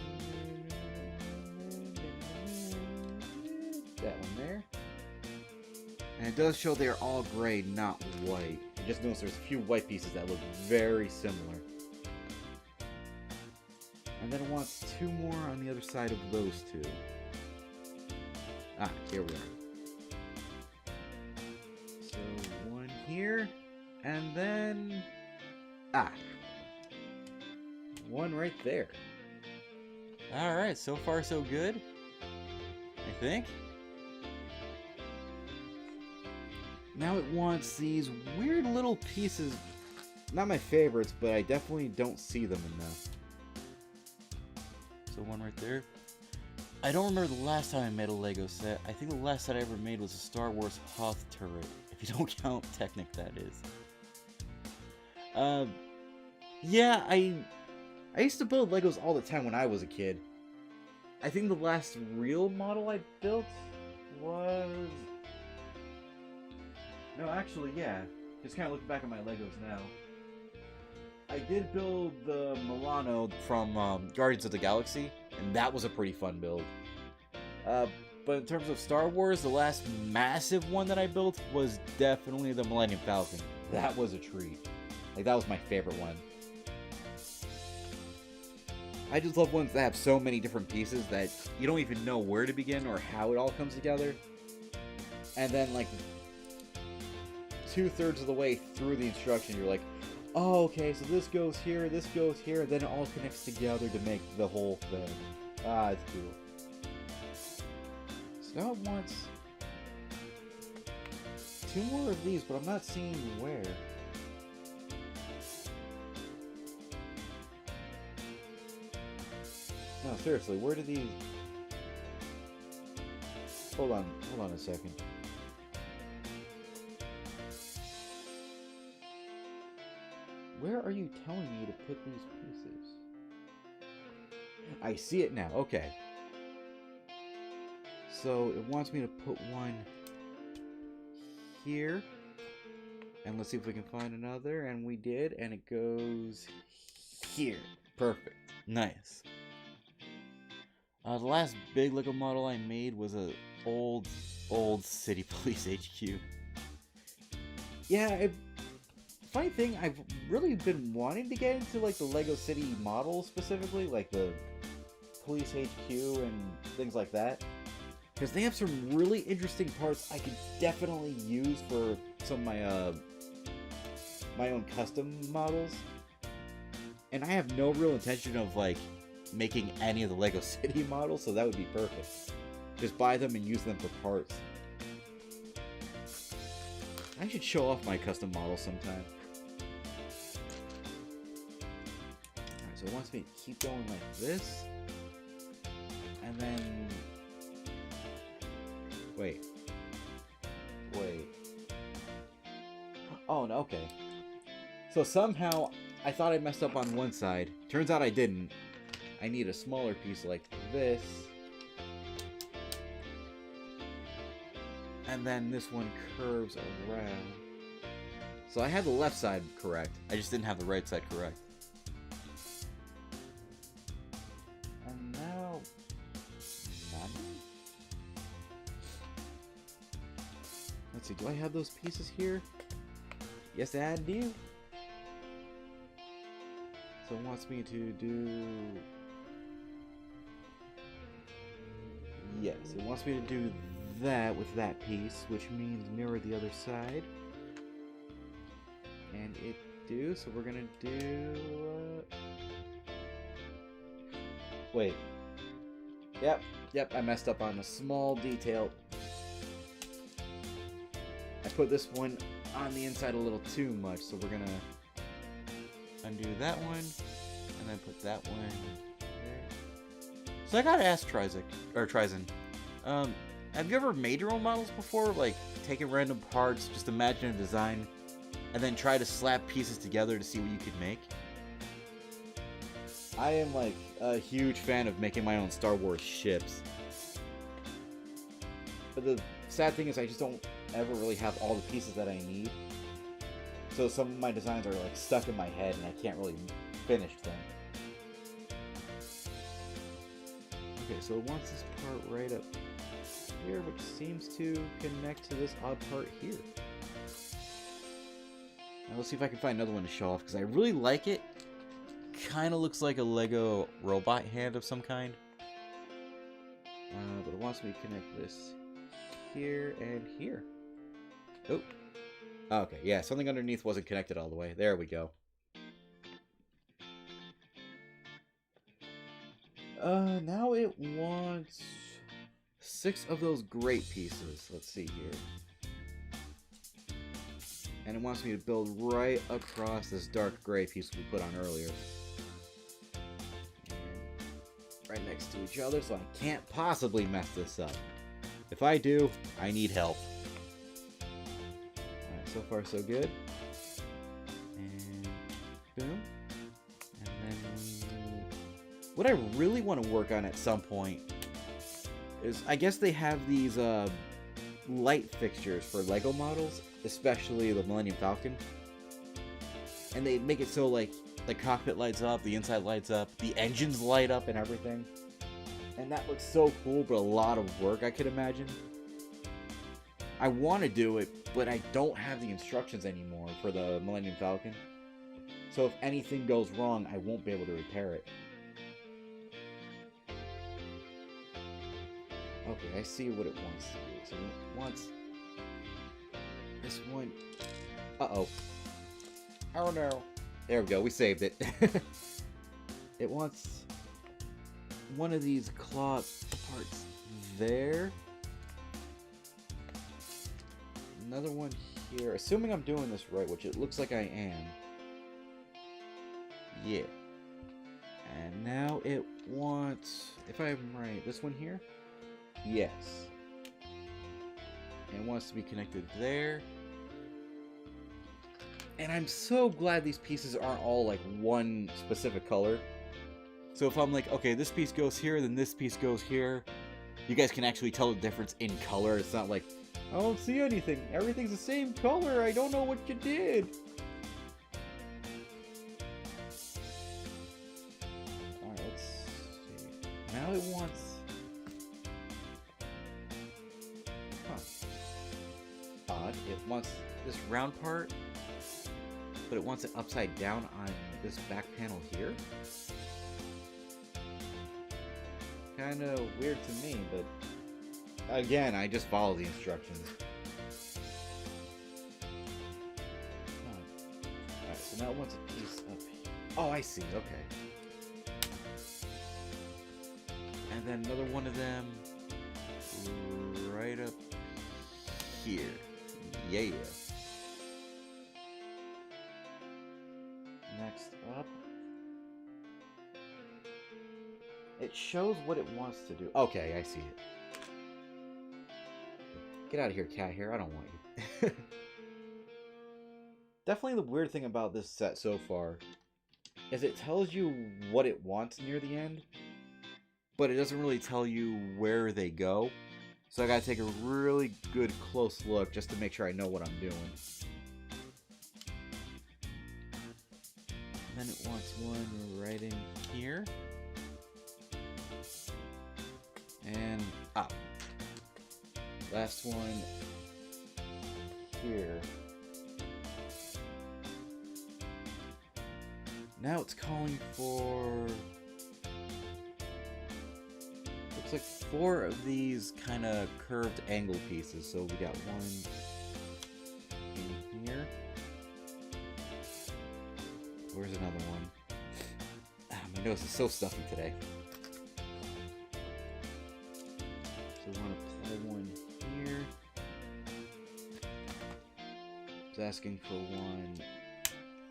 that one there. And it does show they're all gray, not white. I just noticed there's a few white pieces that look very similar. And then it wants two more on the other side of those two. Ah, here we are. So one here, and then... Ah! One right there. Alright, so far so good, I think. Now it wants these weird little pieces. Not my favorites, but I definitely don't see them enough. So one right there. I don't remember the last time I made a Lego set. I think the last set I ever made was a Star Wars Hoth turret. If you don't count Technic, that is. Yeah, I used to build Legos all the time when I was a kid. I think the last real model I built was... No, actually, yeah. Just kind of looking back at my Legos now. I did build the Milano from Guardians of the Galaxy, and that was a pretty fun build. But in terms of Star Wars, the last massive one that I built was definitely the Millennium Falcon. That was a treat. Like, that was my favorite one. I just love ones that have so many different pieces that you don't even know where to begin or how it all comes together. And then, like, 2/3 of the way through the instruction, you're like, oh, okay, so this goes here, and then it all connects together to make the whole thing. Ah, it's cool. So now it wants two more of these, but I'm not seeing where. No, seriously, where do these... Hold on a second. Where are you telling me to put these pieces? I see it now, okay. So it wants me to put one here. And let's see if we can find another, and we did, and it goes here. Perfect. Nice. The last big Lego model I made was a old City Police HQ. Yeah, funny thing, I've really been wanting to get into like the Lego City models specifically, like the Police HQ and things like that, because they have some really interesting parts I could definitely use for some of my own custom models. And I have no real intention of like making any of the Lego City models, so that would be perfect. Just buy them and use them for parts. I should show off my custom models sometime. Alright, so it wants me to keep going like this. And then... Wait. Oh, no, okay. So somehow, I thought I messed up on one side. Turns out I didn't. I need a smaller piece like this. And then this one curves around. So I had the left side correct. I just didn't have the right side correct. And now... Let's see, do I have those pieces here? Yes, I do. So it wants me to do... Yes, it wants me to do that with that piece, which means mirror the other side. it do? So we're gonna do... Wait. Yep, I messed up on a small detail. I put this one on the inside a little too much, so we're gonna undo that one, and then put that one there. So I gotta ask Trizen, have you ever made your own models before? Like, taking random parts, just imagine a design, and then try to slap pieces together to see what you could make? I am, like, a huge fan of making my own Star Wars ships. But the sad thing is I just don't ever really have all the pieces that I need. So some of my designs are, like, stuck in my head and I can't really finish them. Okay, so it wants this part right up here, which seems to connect to this odd part here. Now let's see if I can find another one to show off, because I really like it. Kind of looks like a Lego robot hand of some kind. But it wants me to connect this here and here. Oh. Okay, yeah, something underneath wasn't connected all the way. There we go. Now it wants 6 of those great pieces. Let's see here. And it wants me to build right across this dark gray piece we put on earlier. And right next to each other, so I can't possibly mess this up. If I do, I need help. Alright, so far so good. And boom. And then what I really want to work on at some point is, I guess they have these light fixtures for Lego models, especially the Millennium Falcon. And they make it so, like, the cockpit lights up, the inside lights up, the engines light up and everything. And that looks so cool, but a lot of work, I could imagine. I want to do it, but I don't have the instructions anymore for the Millennium Falcon. So if anything goes wrong, I won't be able to repair it. Okay, I see what it wants to do. So it wants this one. Uh-oh. Oh no. There we go, we saved it. It wants one of these claw parts there. Another one here. Assuming I'm doing this right, which it looks like I am. Yeah. And now it wants, if I'm right, this one here? Yes. And it wants to be connected there. And I'm so glad these pieces aren't all like one specific color. So if I'm like, okay, this piece goes here, then this piece goes here, you guys can actually tell the difference in color. It's not like, I don't see anything. Everything's the same color. I don't know what you did. Alright, let's see. Now it wants... Odd. It wants this round part, but it wants it upside down on this back panel here. Kind of weird to me, but again, I just follow the instructions. Alright, so now it wants a piece up here. Oh, I see, okay. And then another one of them right up here. Yeah. Next up. It shows what it wants to do. Okay, I see it. Get out of here, cat hair. I don't want you. Definitely the weird thing about this set so far is it tells you what it wants near the end, but it doesn't really tell you where they go. So I gotta take a really good close look just to make sure I know what I'm doing. And then it wants one right in here. And up. Last one here. Now it's calling for... looks like 4 of these kind of curved angle pieces. So we got one in here. Where's another one? Ah, my nose is so stuffy today. So we want to play one here. It's asking for one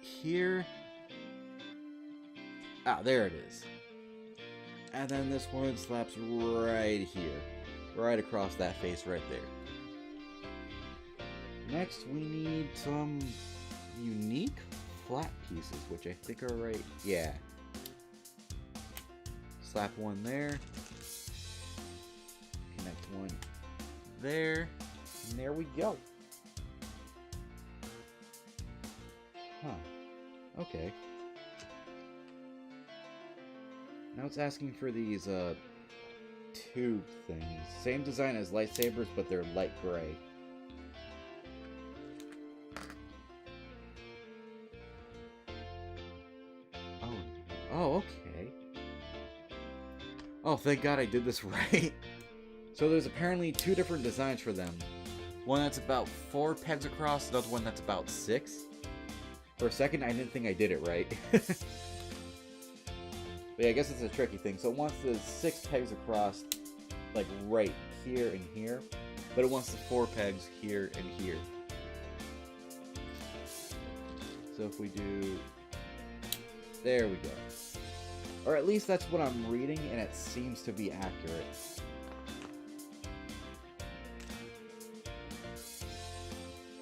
here. Ah, there it is. And then this one slaps right here. Right across that face right there. Next, we need some unique flat pieces, which I think are right. Yeah. Slap one there. Connect one there. And there we go. Huh. Okay. Now it's asking for these tube things. Same design as lightsabers, but they're light gray. Oh, okay. Oh, thank God I did this right. So there's apparently two different designs for them. One that's about 4 pegs across, another one that's about 6. For a second, I didn't think I did it right. But yeah, I guess it's a tricky thing. So it wants the 6 pegs across, like right here and here. But it wants the 4 pegs here and here. So if we do... There we go. Or at least that's what I'm reading, and it seems to be accurate.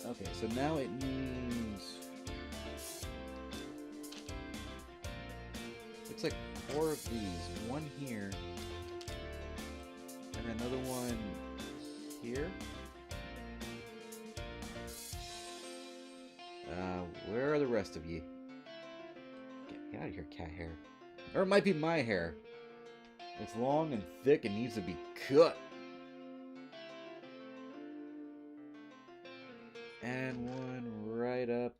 Okay, so now it needs... Looks like 4 of these. One here. And another one here. Where are the rest of you? Get out of here, cat hair. Or it might be my hair. It's long and thick and needs to be cut. And one right up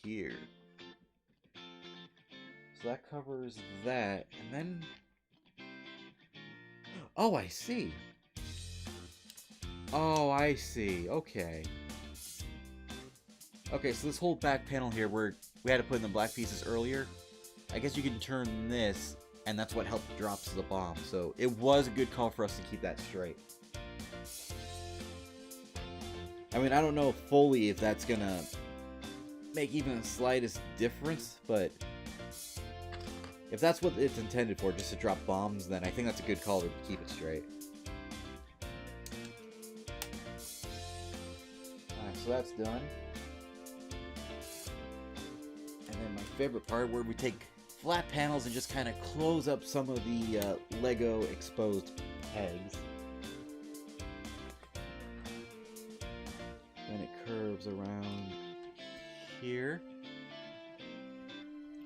here. So that covers that. And then... Oh, I see. Oh, I see. Okay. Okay, so this whole back panel here where we had to put in the black pieces earlier, I guess you can turn this, and that's what helped drops the bomb. So it was a good call for us to keep that straight. I mean, I don't know fully if that's gonna make even the slightest difference, but if that's what it's intended for, just to drop bombs, then I think that's a good call to keep it straight. Alright, so that's done. And then my favorite part, where we take flat panels and just kind of close up some of the Lego exposed pegs. Then it curves around here.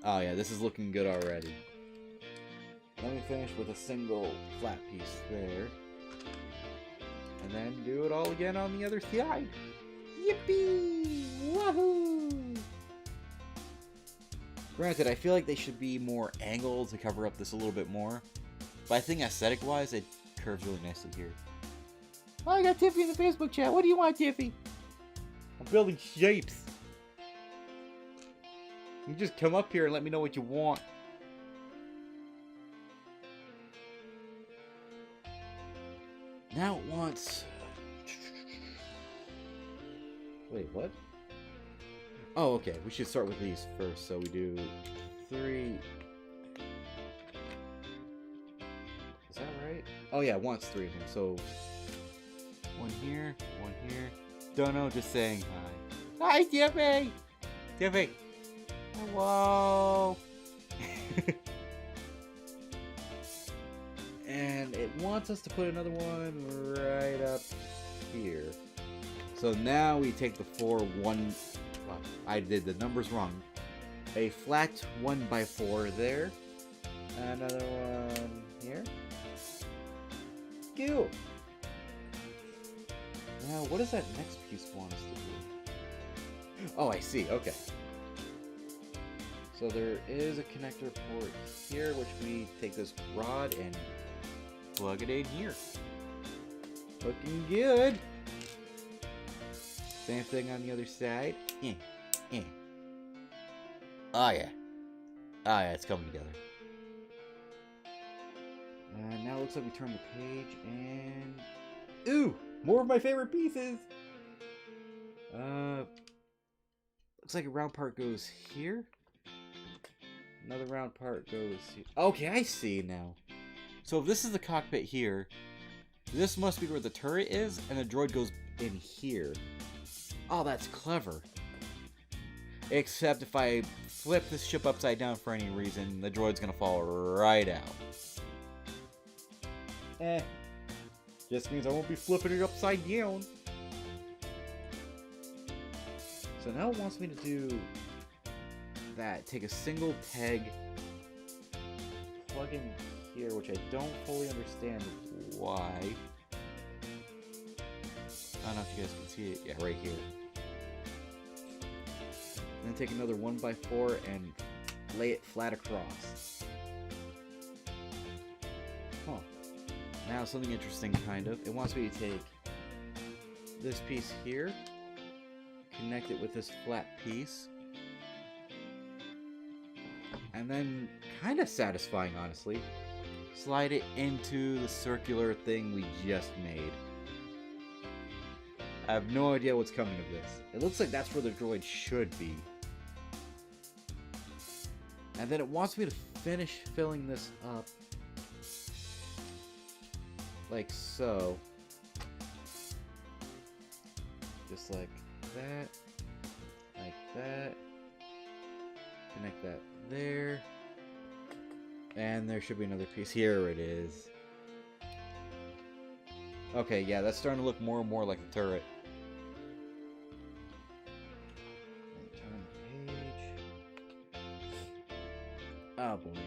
Oh yeah, this is looking good already. Let me finish with a single flat piece there. And then do it all again on the other side. Yippee! Wahoo! Granted, I feel like they should be more angled to cover up this a little bit more. But I think aesthetic-wise, it curves really nicely here. Oh, I got Tiffy in the Facebook chat. What do you want, Tiffy? I'm building shapes. You just come up here and let me know what you want. Now it wants... Wait, what? Oh, okay. We should start with these first. So we do 3... Is that right? Oh yeah, it wants 3 of them. So... one here, one here. Don't know, just saying hi. Hi, Tiffy! Tiffy! Hello! And it wants us to put another one right up here. So now we take the 4 1... Wow, I did the numbers wrong. A flat 1x4 there. Another one here. Go! Now, what does that next piece want us to do? Oh, I see. Okay. So there is a connector port here, which we take this rod and plug it in here. Looking good. Same thing on the other side. Oh yeah. Oh yeah, it's coming together. Now it looks like we turn the page and... Ooh! More of my favorite pieces! Looks like a round part goes here. Another round part goes here. Okay, I see now. So if this is the cockpit here, this must be where the turret is, and the droid goes in here. Oh, that's clever. Except if I flip this ship upside down for any reason, the droid's gonna fall right out. Just means I won't be flipping it upside down. So now it wants me to do that. Take a single peg, plug in here, which I don't fully understand why. I don't know if you guys can see it. Yeah, right here. And then take another 1x4 and lay it flat across. Huh. Now something interesting, kind of. It wants me to take this piece here, connect it with this flat piece, and then, kind of satisfying, honestly, slide it into the circular thing we just made. I have no idea what's coming of this. It looks like that's where the droid should be. And then it wants me to finish filling this up like so. Just like that. Like that. Connect that there. And there should be another piece. Here it is. Okay, yeah, that's starting to look more and more like the turret. Turn the page. Oh boy.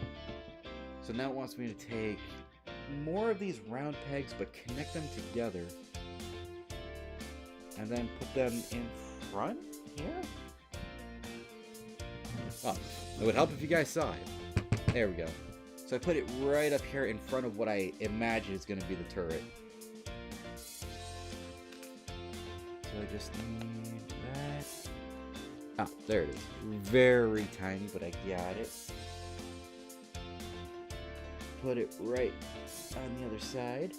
So now it wants me to take more of these round pegs but connect them together. And then put them in front here? Oh, it would help if you guys saw it. There we go. So I put it right up here in front of what I imagine is going to be the turret. So I just need that. Oh, there it is. Very tiny, but I got it. Put it right on the other side.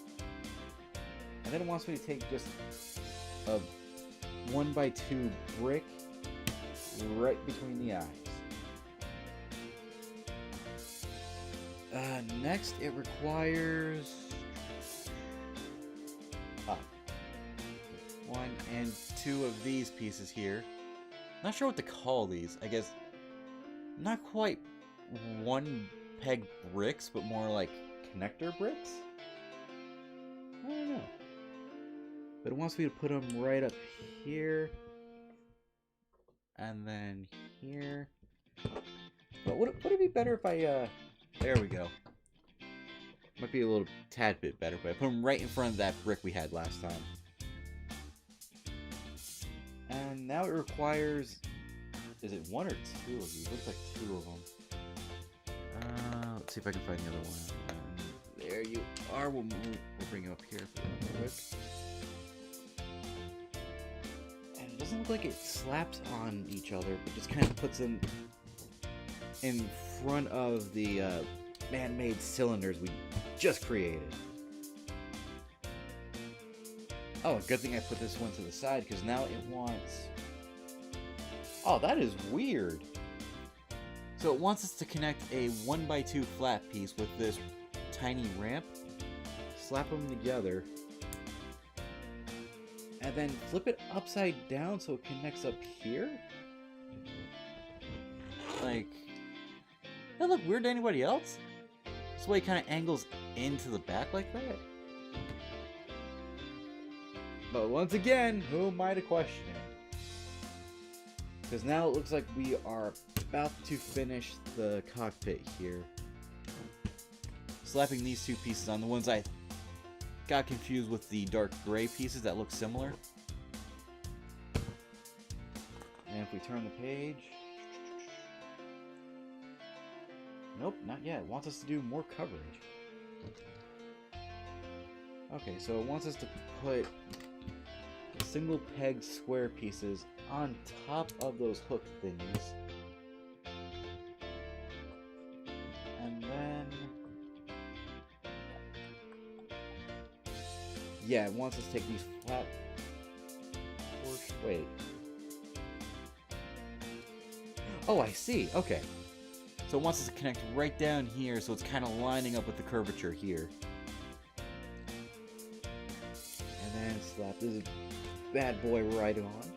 And then it wants me to take just a 1x2 brick right between the eyes. Next, it requires 1 and 2 of these pieces here. Not sure what to call these. I guess not quite one peg bricks, but more like connector bricks? I don't know. But it wants me to put them right up here. And then here. But would it be better if I, there we go. Might be a little tad bit better, but I put them right in front of that brick we had last time. And now it requires, is it 1 or 2 of these? Looks like 2 of them. Let's see if I can find the other one. There you are. We'll bring you up here for quick. And it doesn't look like it slaps on each other, but just kind of puts them in front of the man-made cylinders we just created. Oh, good thing I put this one to the side, because now it wants... Oh, that is weird. So it wants us to connect a 1x2 flat piece with this tiny ramp, slap them together, and then flip it upside down so it connects up here? Like, does that look weird to anybody else? This way it kind of angles into the back like that? But once again, who am I to question it? Because now it looks like we are about to finish the cockpit here. Slapping these 2 pieces on, the ones I got confused with the dark gray pieces that look similar. And if we turn the page... Nope, not yet. It wants us to do more coverage. Okay, so it wants us to put single peg square pieces on top of those hook thingies. Yeah, it wants us to take these flat... Wait. Oh, I see. Okay. So it wants us to connect right down here, so it's kind of lining up with the curvature here. And then slap this bad boy right on.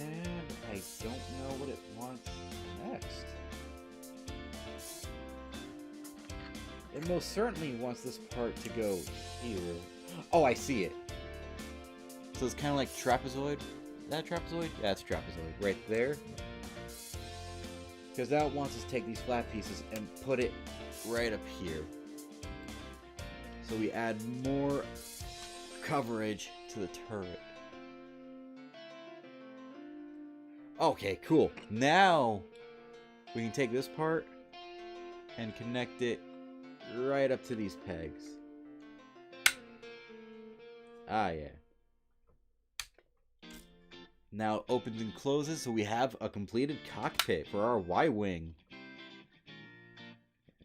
And I don't know what it wants next. It most certainly wants this part to go here. Oh, I see it. So it's kind of like trapezoid. Is that a trapezoid? Yeah, it's a trapezoid. Right there. Because now it wants us to take these flat pieces and put it right up here. So we add more coverage to the turret. Okay, cool. Now we can take this part and connect it right up to these pegs. Ah, yeah. Now it opens and closes, so we have a completed cockpit for our Y-Wing.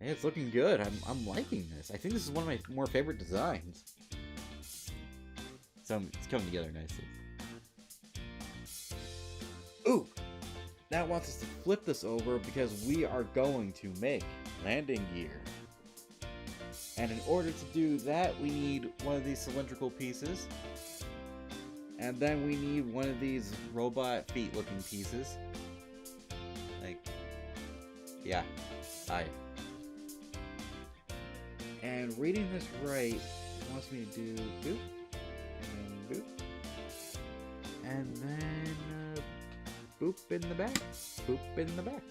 Hey, it's looking good. I'm liking this. I think this is one of my more favorite designs. So it's coming together nicely. Ooh! That wants us to flip this over because we are going to make landing gear. And in order to do that, we need one of these cylindrical pieces. And then we need one of these robot feet looking pieces. Like, yeah. And reading this right, it wants me to do boop, and then boop. And then boop in the back, boop in the back.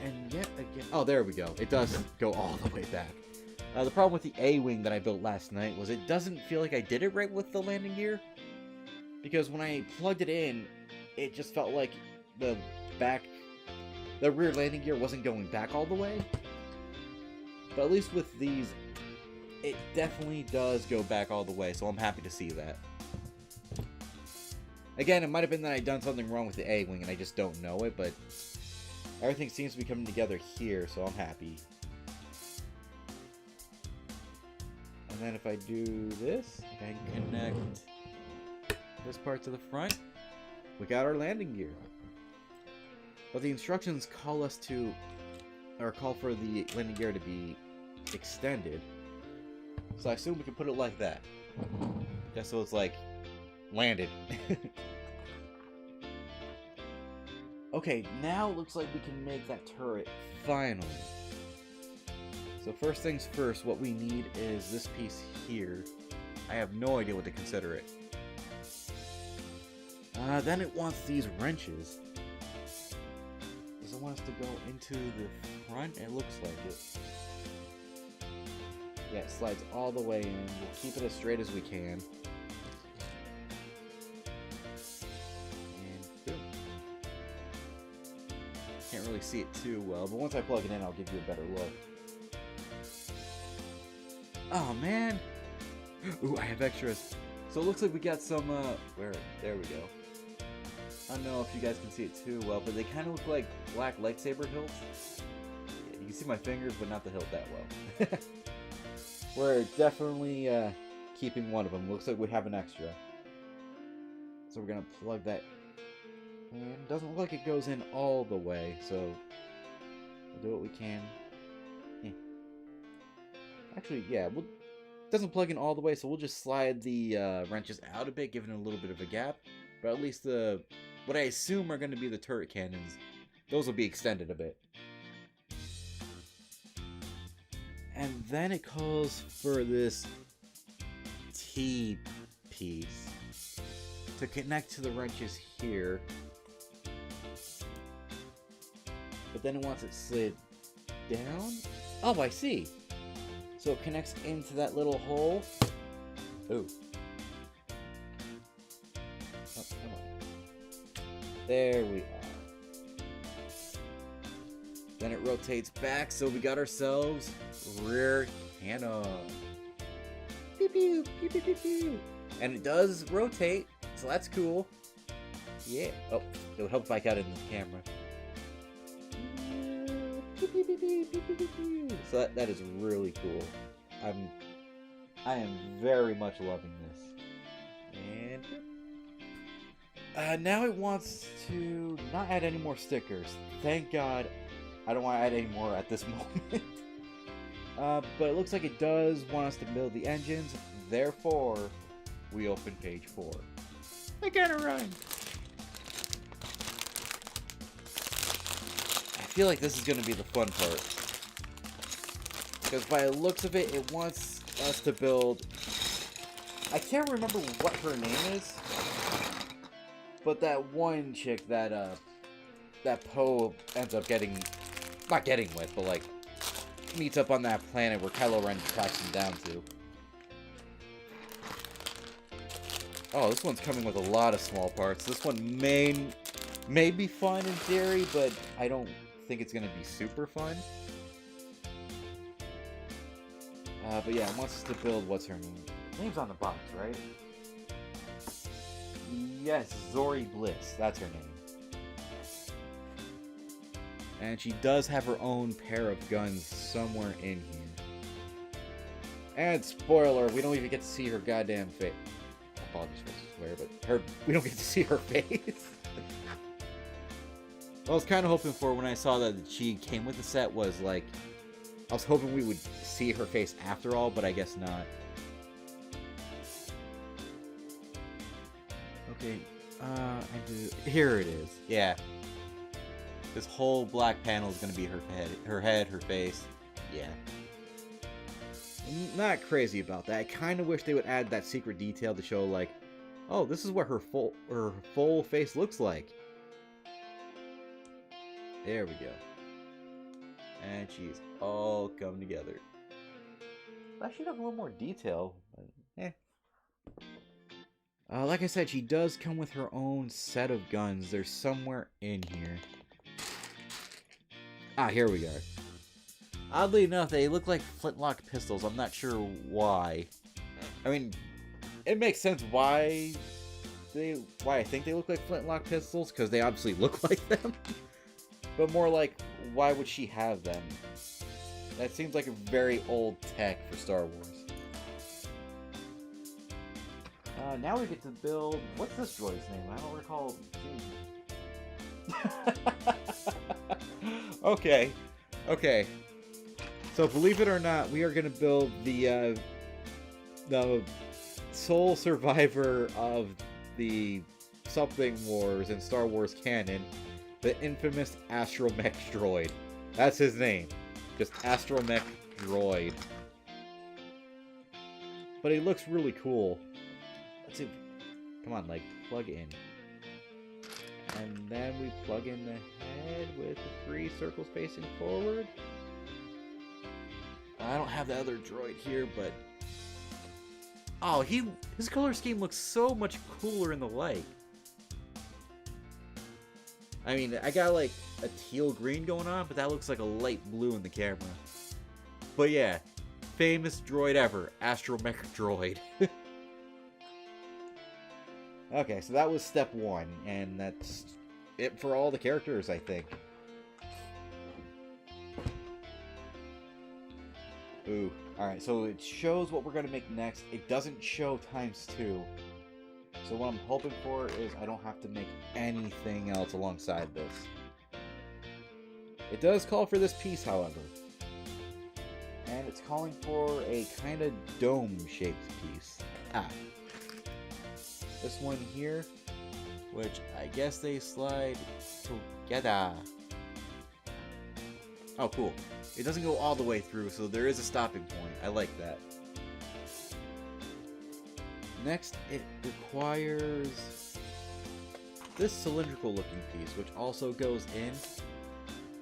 And yet again, oh, there we go. It does go all the way back. The problem with the A-Wing that I built last night was it doesn't feel like I did it right with the landing gear. Because when I plugged it in, it just felt like the rear landing gear wasn't going back all the way. But at least with these, it definitely does go back all the way, so I'm happy to see that. Again, it might have been that I'd done something wrong with the A-Wing and I just don't know it, but everything seems to be coming together here, so I'm happy. And then if I do this, I can connect this part to the front. We got our landing gear. But the instructions call for the landing gear to be extended. So I assume we can put it like that. Just so it's like landed. Okay, now it looks like we can make that turret finally. So first things first, what we need is this piece here. I have no idea what to consider it. Then it wants these wrenches. Does it want us to go into the front? It looks like it. Yeah, it slides all the way in. We'll keep it as straight as we can. And boom. Can't really see it too well, but once I plug it in, I'll give you a better look. Oh, man. Ooh, I have extras. So it looks like we got some, there we go. I don't know if you guys can see it too well, but they kind of look like black lightsaber hilts. Yeah, you can see my fingers, but not the hilt that well. We're definitely keeping one of them. Looks like we have an extra. So we're going to plug that in. It doesn't look like it goes in all the way, so we'll do what we can. Actually, yeah, it doesn't plug in all the way, so we'll just slide the wrenches out a bit, giving it a little bit of a gap. But at least what I assume are going to be the turret cannons, those will be extended a bit. And then it calls for this T piece to connect to the wrenches here. But then it wants it slid down. Oh, I see. So it connects into that little hole. Ooh. Oh, come on. There we are. Then it rotates back, so we got ourselves rear cannon. Pew pew, pew pew pew pew. And it does rotate, so that's cool. Yeah. Oh, it would help if I got it in the camera. So that is really cool. I am very much loving this. And now it wants to not add any more stickers. Thank God I don't want to add any more at this moment. But it looks like it does want us to build the engines. Therefore, we open page 4. I gotta run. I feel like this is going to be the fun part. Because by the looks of it, it wants us to build... I can't remember what her name is. But that one chick that Poe ends up getting... Not getting with, but like... meets up on that planet where Kylo Ren tracks him down to. Oh, this one's coming with a lot of small parts. This one may be fun in theory, but I don't think it's going to be super fun. But yeah, it wants us to build... What's her name? Name's on the box, right? Yes, Zori Bliss. That's her name. And she does have her own pair of guns somewhere in here. And spoiler, we don't even get to see her goddamn face. Apologies for the swear, but we don't get to see her face. I was kind of hoping for when I saw that she came with the set was like... I was hoping we would see her face after all, but I guess not. Okay, here it is. Yeah. This whole black panel is going to be her head, her face. Yeah. I'm not crazy about that. I kind of wish they would add that secret detail to show, like, oh, this is what her full face looks like. There we go. And she's all come together. I should have a little more detail, but eh. Like I said, she does come with her own set of guns. They're somewhere in here. Ah, here we are. Oddly enough, they look like flintlock pistols. I'm not sure why. I mean, it makes sense why I think they look like flintlock pistols, because they obviously look like them. But more like, why would she have them? That seems like a very old tech for Star Wars. Now we get to build... What's this droid's name? I don't recall. Okay. So believe it or not, we are going to build the sole survivor of the something wars in Star Wars canon, the infamous Astromech droid. That's his name. Just Astromech droid. But he looks really cool. Let's see. Come on, like, plug in. And then we plug in the head with the 3 circles facing forward. I don't have the other droid here, but... Oh, his color scheme looks so much cooler in the light. I mean, I got like a teal green going on, but that looks like a light blue in the camera. But yeah, famous droid ever, Astromech droid. Okay, so that was step 1, and that's it for all the characters, I think. Ooh, alright, so it shows what we're going to make next. It doesn't show ×2. So what I'm hoping for is I don't have to make anything else alongside this. It does call for this piece, however. And it's calling for a kind of dome-shaped piece. This one here, which I guess they slide together. Oh, cool. It doesn't go all the way through, so there is a stopping point. I like that. Next, it requires this cylindrical looking piece, which also goes in.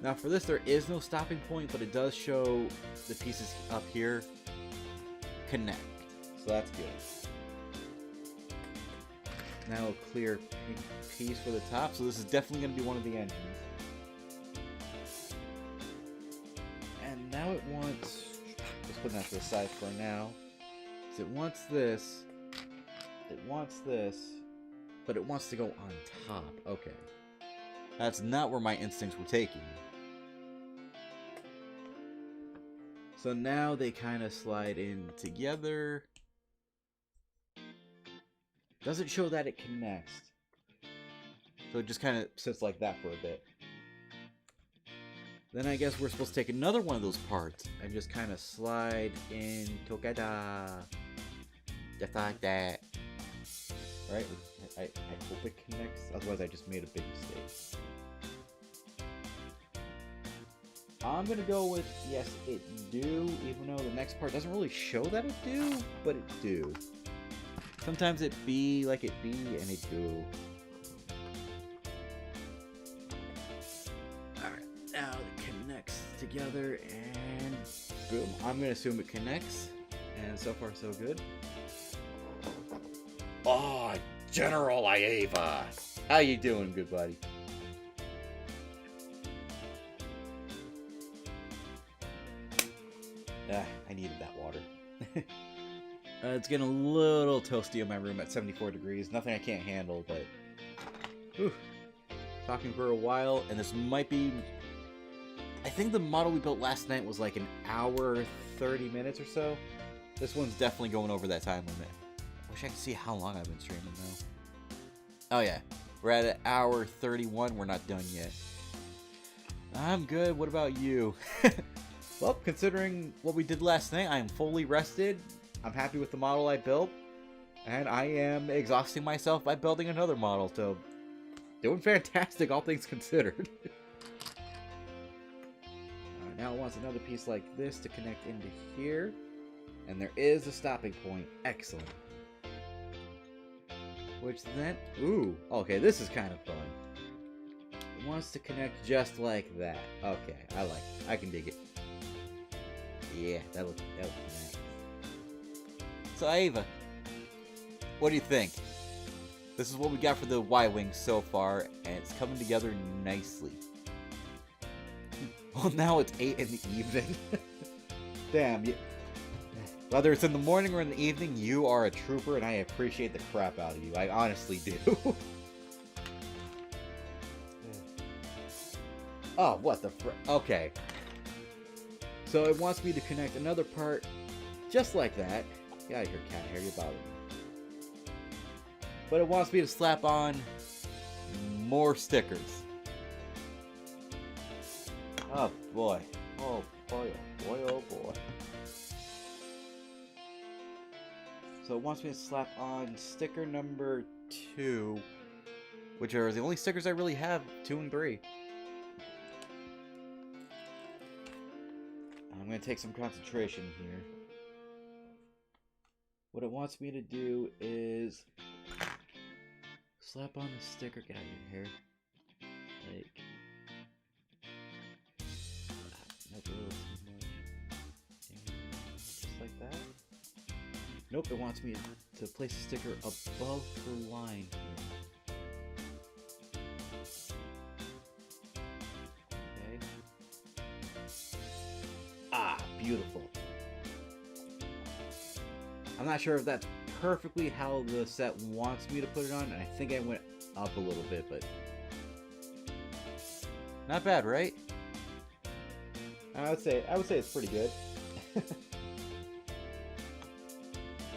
Now for this, there is no stopping point, but it does show the pieces up here connect. So that's good. Now a clear pink piece for the top, so this is definitely going to be one of the engines. And now it wants, let's put that to the side for now, because it wants this, but it wants to go on top. Okay. That's not where my instincts were taking me. So now they kind of slide in together. Doesn't show that it connects. So it just kind of sits like that for a bit. Then I guess we're supposed to take another one of those parts and just kind of slide in together. Just like that. Right? I hope it connects. Otherwise I just made a big mistake. I'm gonna go with yes, it do, even though the next part doesn't really show that it do, but it do. Sometimes it be like it be, and it do. Alright, now it connects together, and boom. I'm gonna assume it connects, and so far so good. Oh, General Ieva! How you doing, good buddy? I needed that water. It's getting a little toasty in my room at 74 degrees. Nothing I can't handle, but... Whew. Talking for a while, and this might be... I think the model we built last night was like an hour, 30 minutes or so. This one's definitely going over that time limit. I wish I could see how long I've been streaming, though. Oh yeah, we're at an hour 31. We're not done yet. I'm good. What about you? Well, considering what we did last night, I am fully rested. I'm happy with the model I built. And I am exhausting myself by building another model. So, doing fantastic, all things considered. Now it wants another piece like this to connect into here. And there is a stopping point. Excellent. Which then... Ooh, okay, this is kind of fun. It wants to connect just like that. Okay, I like it. I can dig it. Yeah, that looks nice. So, Ieva, what do you think? This is what we got for the Y-Wing so far, and it's coming together nicely. Well, now it's 8 in the evening. Damn, whether it's in the morning or in the evening, you are a trooper, and I appreciate the crap out of you. I honestly do. Oh, what the frick? Okay. So it wants me to connect another part just like that. Get out of here, cat hair, you're bothering me. But it wants me to slap on more stickers. Oh boy. Oh boy, oh boy, oh boy. So it wants me to slap on sticker number 2, which are the only stickers I really have, 2 and 3. I'm going to take some concentration here. What it wants me to do is slap on the sticker. Get out of your hair. Like, not really too much. Just like that. Nope, it wants me to place a sticker above the line here. Okay. Ah, beautiful. I'm not sure if that's perfectly how the set wants me to put it on, and I think I went up a little bit, but not bad, right? I would say it's pretty good.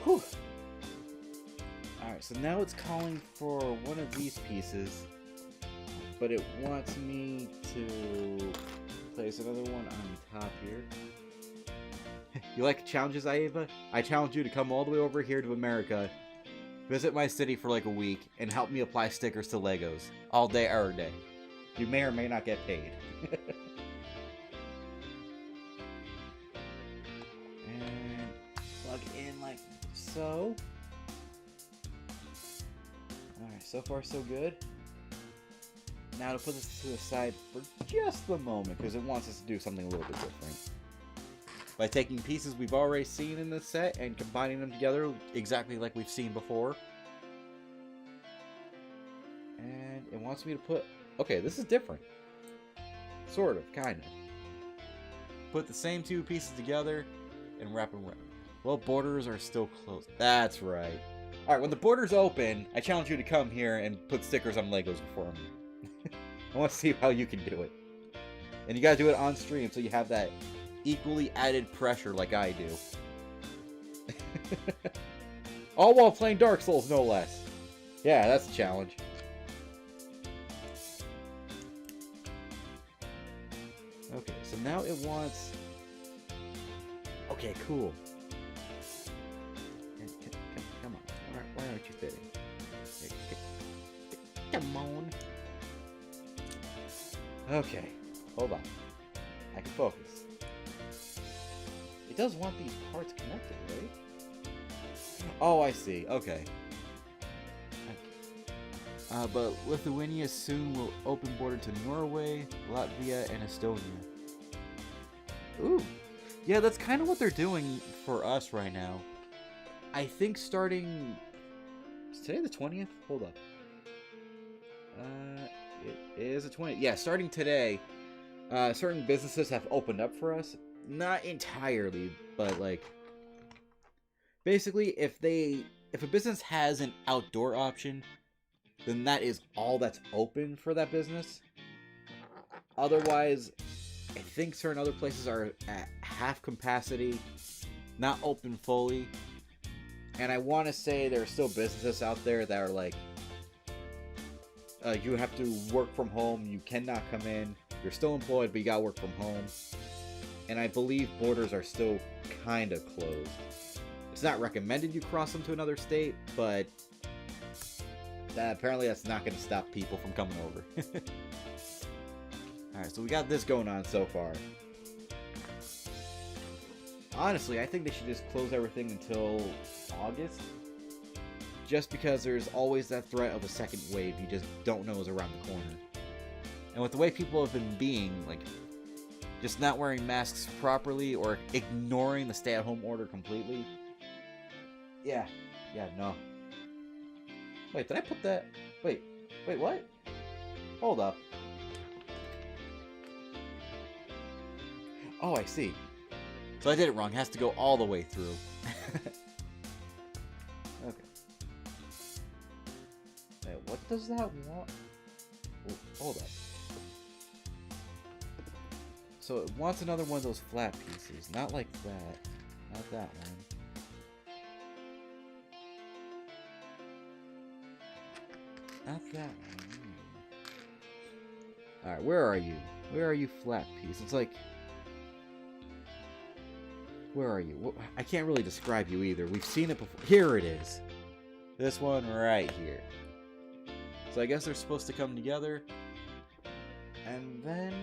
Whew. Alright, so now it's calling for one of these pieces, but it wants me to place another one on top here. You like challenges, Ieva? I challenge you to come all the way over here to America, visit my city for like a week, and help me apply stickers to Legos. All day, every day. You may or may not get paid. And plug in like so. Alright, so far so good. Now to put this to the side for just the moment, because it wants us to do something a little bit different. By taking pieces we've already seen in this set and combining them together exactly like we've seen before. And it wants me to put... Okay, this is different. Sort of, kind of. Put the same 2 pieces together and wrap them around. Well, borders are still closed. That's right. Alright, when the borders open, I challenge you to come here and put stickers on Legos before me. I want to see how you can do it. And you gotta do it on stream so you have that equally added pressure like I do. All while playing Dark Souls, no less. Yeah, that's a challenge. Okay, so now it wants... Okay, cool. Come on. Why aren't you fitting? Come on. Okay, hold on. I can focus. It does want these parts connected, right? Oh, I see. Okay. But Lithuania soon will open border to Norway, Latvia, and Estonia. Ooh. Yeah, that's kind of what they're doing for us right now. I think starting... Is today the 20th? Hold up. It is the 20th. Yeah, starting today, certain businesses have opened up for us. Not entirely, but like... Basically, if a business has an outdoor option, then that is all that's open for that business. Otherwise, I think certain other places are at half capacity, not open fully. And I want to say there are still businesses out there that are like, you have to work from home, you cannot come in, you're still employed, but you gotta work from home. And I believe borders are still kind of closed. It's not recommended you cross them to another state, but apparently that's not going to stop people from coming over. Alright, so we got this going on so far. Honestly, I think they should just close everything until August. Just because there's always that threat of a second wave you just don't know is around the corner. And with the way people have been being, like, just not wearing masks properly or ignoring the stay-at-home order completely. Yeah, no. Wait, did I put that? Wait, what? Hold up. Oh, I see. So I did it wrong. It has to go all the way through. Okay. Wait, what does that want? Oh, hold up. So it wants another one of those flat pieces. Not like that. Not that one. Not that one. Alright, where are you? Where are you, flat piece? It's like... Where are you? I can't really describe you either. We've seen it before. Here it is. This one right here. So I guess they're supposed to come together. And then...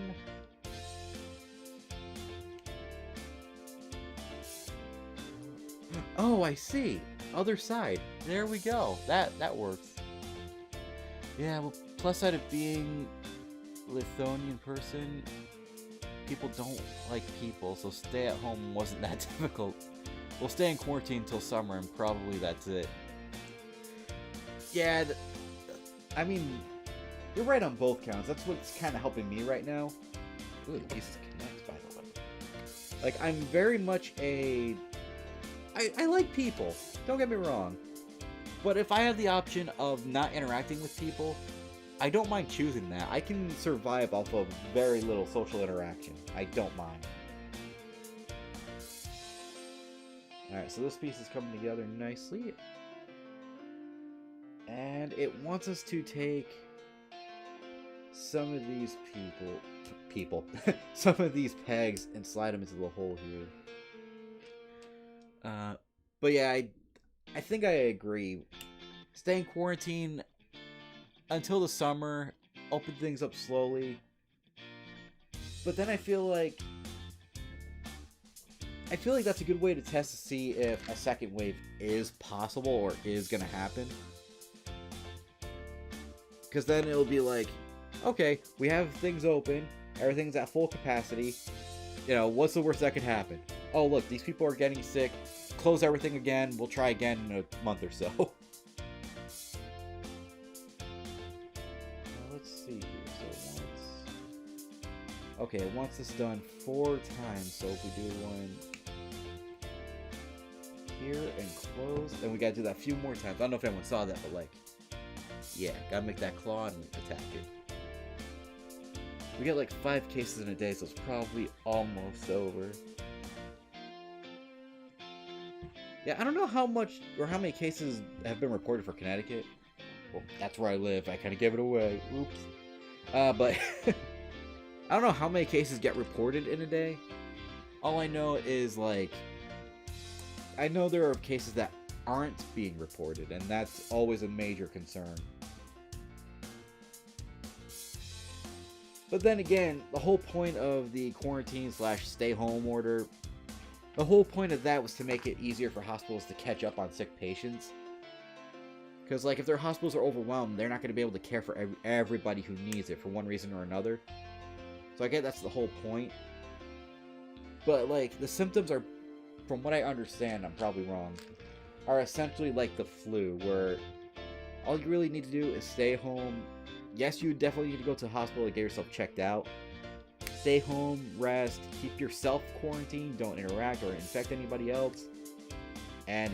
Oh, I see. Other side. There we go. That works. Yeah, well, plus side of being Lithuanian person, people don't like people, so stay at home wasn't that difficult. We'll stay in quarantine until summer, and probably that's it. Yeah, I mean, you're right on both counts. That's what's kind of helping me right now. Ooh, the pieces connect, by the way. Like, I'm very much a... I like people, don't get me wrong. But if I have the option of not interacting with people, I don't mind choosing that. I can survive off of very little social interaction. I don't mind. Alright, so this piece is coming together nicely. And it wants us to take some of these some of these pegs and slide them into the hole here. But yeah, I think I agree. Stay in quarantine until the summer, open things up slowly. But then I feel like that's a good way to test to see if a second wave is possible or is gonna happen. Because then it'll be like, okay, we have things open, everything's at full capacity. You know, what's the worst that could happen? Oh, look, these people are getting sick. Close everything again. We'll try again in a month or so. Let's see here. So it wants... Okay, it wants this done 4 times. So if we do one here and close, then we gotta do that a few more times. I don't know if anyone saw that, but like, yeah, gotta make that claw and attack it. We get like 5 cases in a day, so it's probably almost over. Yeah, I don't know how much or how many cases have been reported for Connecticut. Well, that's where I live. I kind of gave it away. Oops. But I don't know how many cases get reported in a day. All I know is, like, I know there are cases that aren't being reported, and that's always a major concern. But then again, the whole point of the quarantine / stay home order, the whole point of that was to make it easier for hospitals to catch up on sick patients. Because, like, if their hospitals are overwhelmed, they're not going to be able to care for everybody who needs it for one reason or another. So I get that's the whole point. But, like, the symptoms are, from what I understand, I'm probably wrong, are essentially like the flu, where all you really need to do is stay home. Yes, you definitely need to go to the hospital to get yourself checked out. Stay home, rest, keep yourself quarantined, don't interact or infect anybody else. And,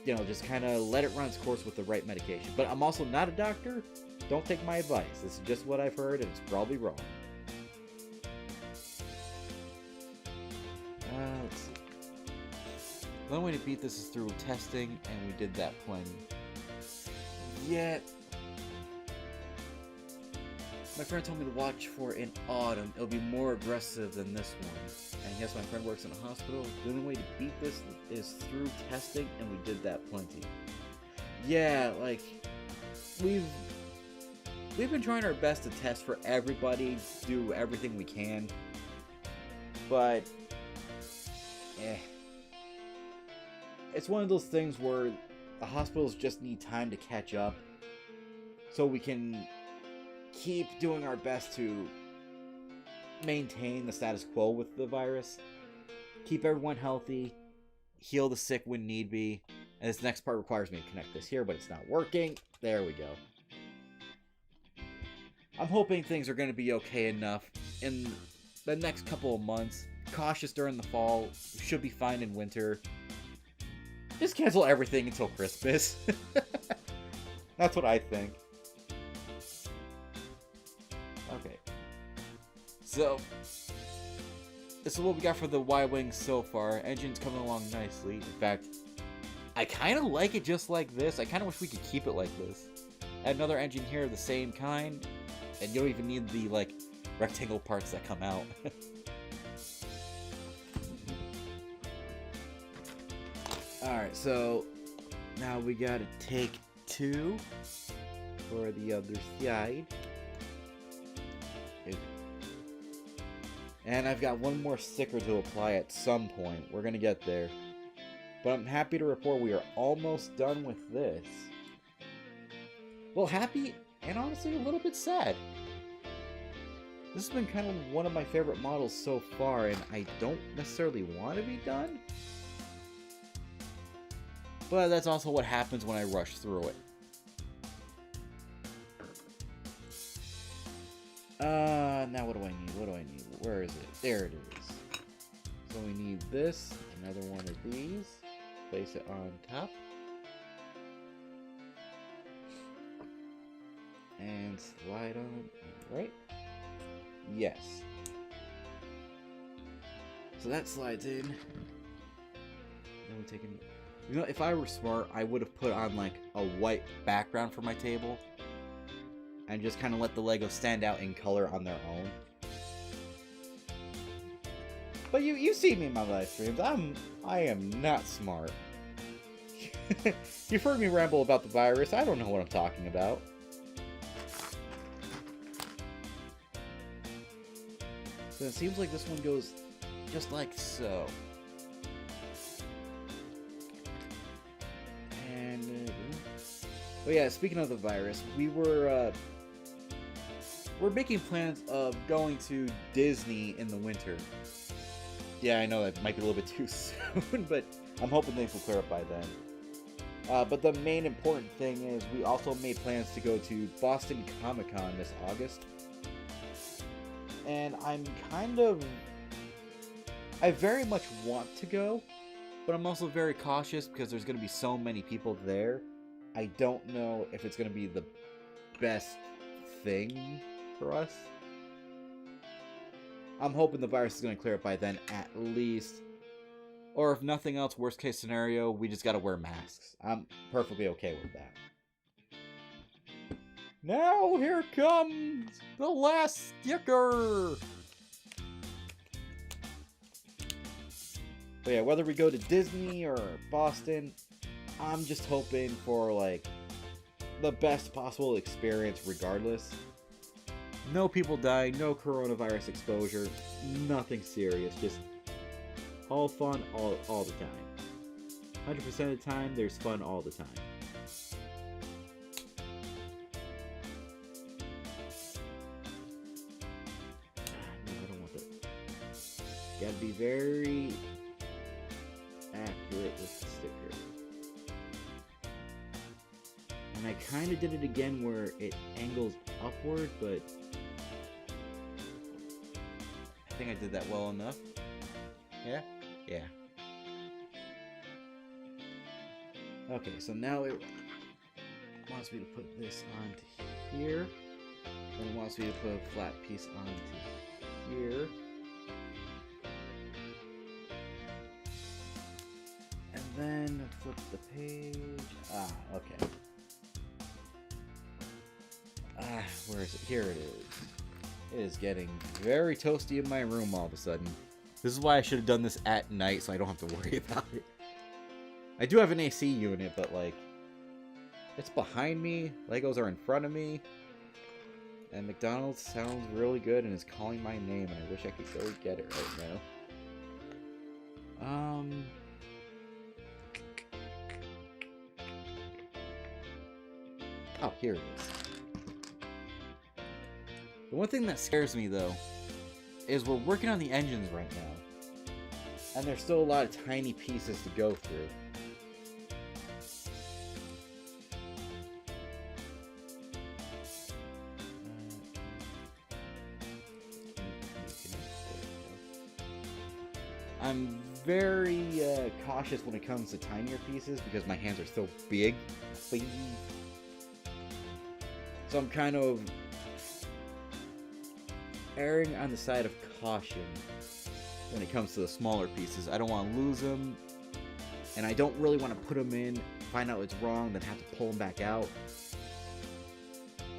you know, just kind of let it run its course with the right medication. But I'm also not a doctor. Don't take my advice. This is just what I've heard, and it's probably wrong. Let's see. The only way to beat this is through testing, and we did that plenty. Yet, my friend told me to watch for in autumn. It'll be more aggressive than this one. And yes, my friend works in a hospital. The only way to beat this is through testing, and we did that plenty. Yeah, like, we've been trying our best to test for everybody, do everything we can. But, it's one of those things where the hospitals just need time to catch up so we can keep doing our best to maintain the status quo with the virus, keep everyone healthy, heal the sick when need be. And this next part requires me to connect this here, but it's not working. There we go. I'm hoping things are going to be okay enough in the next couple of months. Cautious during the fall, should be fine in winter. Just cancel everything until Christmas. That's what I think. Okay. So, this is what we got for the Y-Wing so far. Engine's coming along nicely. In fact, I kind of like it just like this. I kind of wish we could keep it like this. Add another engine here of the same kind, and you don't even need the, like, rectangle parts that come out. Alright, so now we gotta take 2 for the other side. And I've got one more sticker to apply at some point. We're gonna get there. But I'm happy to report we are almost done with this. Well, happy and honestly a little bit sad. This has been kind of one of my favorite models so far, and I don't necessarily want to be done. But that's also what happens when I rush through it. Now what do I need? What do I need? Where is it? There it is. So we need this, another one of these. Place it on top. And slide on, right? Yes. So that slides in. Then we take it. You know, if I were smart, I would have put on, like, a white background for my table. And just kind of let the Legos stand out in color on their own. But you see me in my live streams. I am not smart. You've heard me ramble about the virus. I don't know what I'm talking about. So it seems like this one goes just like so. But yeah, speaking of the virus, we're making plans of going to Disney in the winter. Yeah, I know that might be a little bit too soon, but I'm hoping things will clear up by then. But the main important thing is we also made plans to go to Boston Comic-Con this August. And I very much want to go, but I'm also very cautious because there's going to be so many people there. I don't know if it's going to be the best thing for us. I'm hoping the virus is going to clear up by then at least. Or if nothing else, worst case scenario, we just gotta wear masks. I'm perfectly okay with that. Now here comes the last sticker! But yeah, whether we go to Disney or Boston, I'm just hoping for, like, the best possible experience regardless. No people die, no coronavirus exposure, nothing serious, just all fun all the time. 100% of the time, there's fun all the time. No, I don't want that. Gotta be very accurate with the sticker. And I kind of did it again where it angles upward, but I think I did that well enough. Yeah? Yeah. Okay, so now it wants me to put this onto here. Then it wants me to put a flat piece onto here. And then flip the page. Ah, okay. Ah, where is it? Here it is. It is getting very toasty in my room all of a sudden. This is why I should have done this at night so I don't have to worry about it. I do have an AC unit, but like, it's behind me, Legos are in front of me, and McDonald's sounds really good and is calling my name, and I wish I could go get it right now. Oh, here it is. The one thing that scares me, though, is we're working on the engines right now, and there's still a lot of tiny pieces to go through. I'm very cautious when it comes to tinier pieces because my hands are so big. So I'm kind of erring on the side of caution when it comes to the smaller pieces. I don't want to lose them, and I don't really want to put them in, find out it's wrong, then have to pull them back out,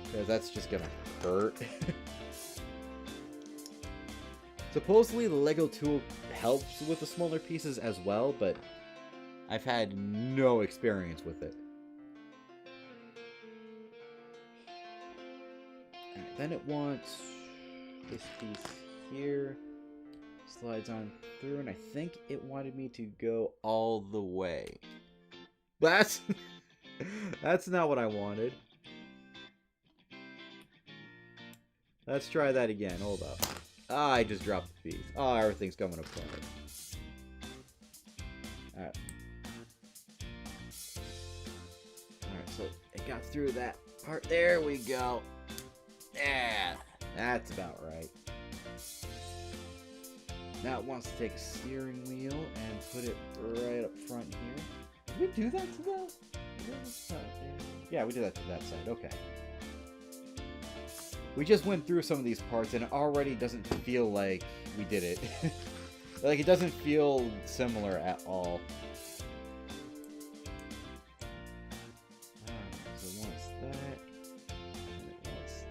because that's just gonna hurt. Supposedly the Lego tool helps with the smaller pieces as well, but I've had no experience with it. Alright, then it wants this piece here, slides on through, and I think it wanted me to go all the way. That's not what I wanted. Let's try that again. Hold up. Ah, I just dropped the piece. Oh, everything's coming apart. Alright. Alright, so it got through that part. There we go. Yeah, that's about right. Now it wants to take a steering wheel and put it right up front here. Did we do that to that? Yeah, we did that to that side. Okay. We just went through some of these parts and it already doesn't feel like we did it. Like, it doesn't feel similar at all. So it wants that. And it wants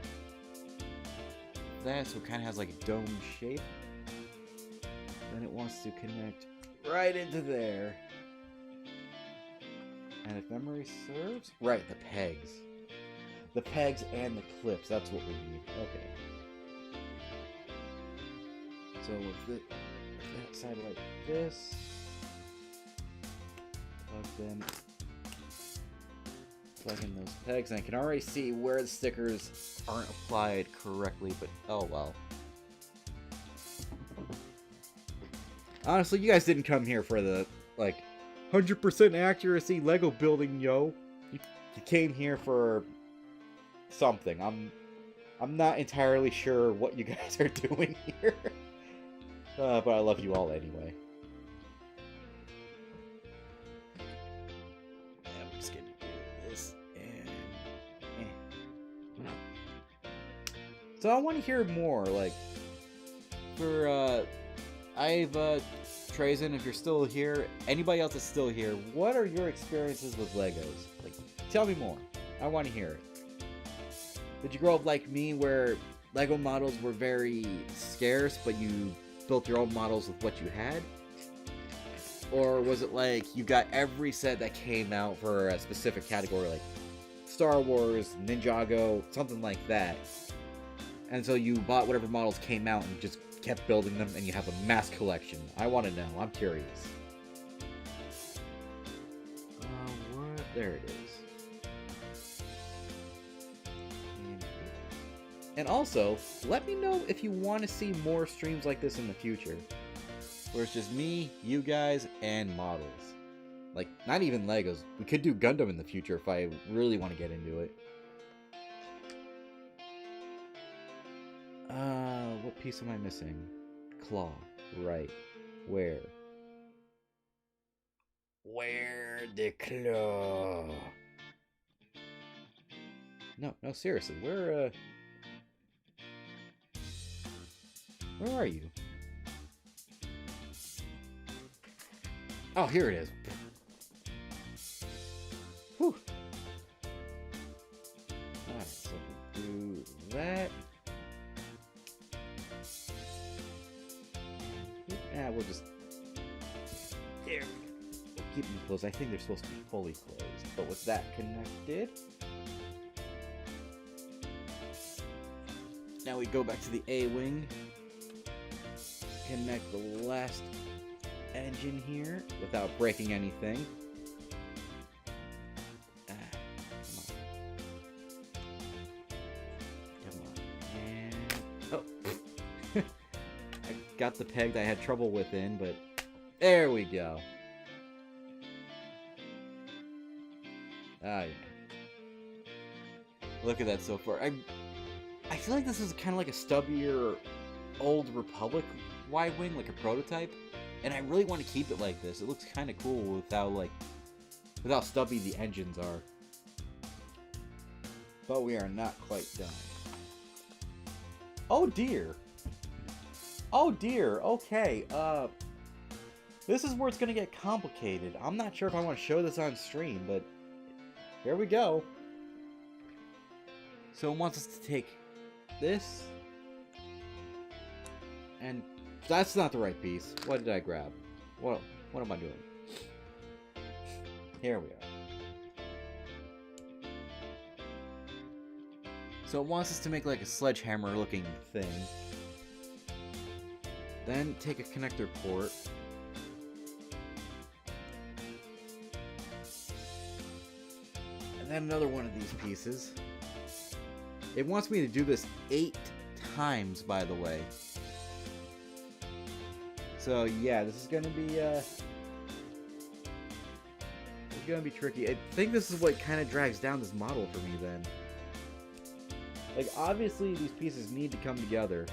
that, so it kind of has like a dome shape. Then it wants to connect right into there. And if memory serves, right, the pegs. The pegs and the clips, that's what we need. Okay. So with that side like this, plug in those pegs, and I can already see where the stickers aren't applied correctly, but oh well. Honestly, you guys didn't come here for the, like, 100% accuracy Lego building, yo. You came here for something. I'm not entirely sure what you guys are doing here. But I love you all anyway. Yeah, I'm just gonna do this and... So I want to hear more, like, for, I've Trazen, if you're still here, anybody else that's still here, what are your experiences with Legos? Like, tell me more. I want to hear it. Did you grow up like me where Lego models were very scarce, but you built your own models with what you had? Or was it like you got every set that came out for a specific category, like Star Wars, Ninjago, something like that, and so you bought whatever models came out and just kept building them, and you have a mass collection? I want to know. I'm curious. What? There it is. And also, let me know if you want to see more streams like this in the future, where it's just me, you guys, and models. Like, not even Legos. We could do Gundam in the future if I really want to get into it. What piece am I missing? Claw. Right. Where? Where the claw? No, seriously. Where are you? Oh, here it is. Whew. Alright, so we do that. We'll just... There we go. We'll keep them closed. I think they're supposed to be fully closed. But with that connected... Now we go back to the A-wing. Connect the last engine here without breaking anything. Come on. And... Oh! I got the peg that I had trouble within, but there we go. Ah, yeah. Look at that so far. I feel like this is kind of like a stubbier Old Republic Y-wing, like a prototype, and I really want to keep it like this. It looks kind of cool without how stubby the engines are. But we are not quite done. Oh dear. Oh dear. Okay. This is where it's gonna get complicated. I'm not sure if I want to show this on stream, but here we go. So it wants us to take this, and that's not the right piece. What did I grab? What am I doing? Here we are. So it wants us to make like a sledgehammer looking thing. Then take a connector port. And then another one of these pieces. It wants me to do this 8 times, by the way. So yeah, this is gonna be tricky. I think this is what kind of drags down this model for me then. Like, obviously these pieces need to come together,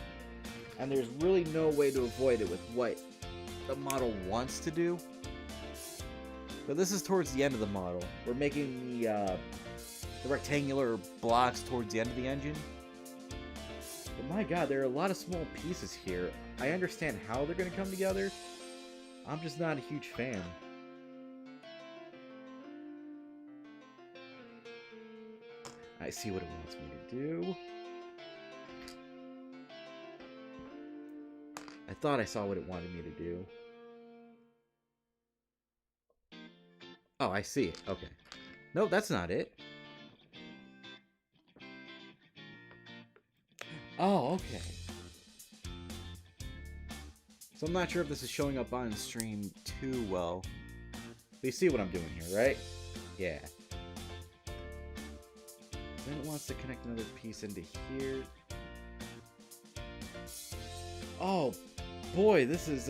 and there's really no way to avoid it with what the model wants to do. But this is towards the end of the model. We're making the rectangular blocks towards the end of the engine. But my god, there are a lot of small pieces here. I understand how they're going to come together. I'm just not a huge fan. I see what it wants me to do. I thought I saw what it wanted me to do. Oh, I see it. Okay. No, that's not it. Oh, okay. So I'm not sure if this is showing up on stream too well. But you see what I'm doing here, right? Yeah. Then it wants to connect another piece into here. Oh, boy, this is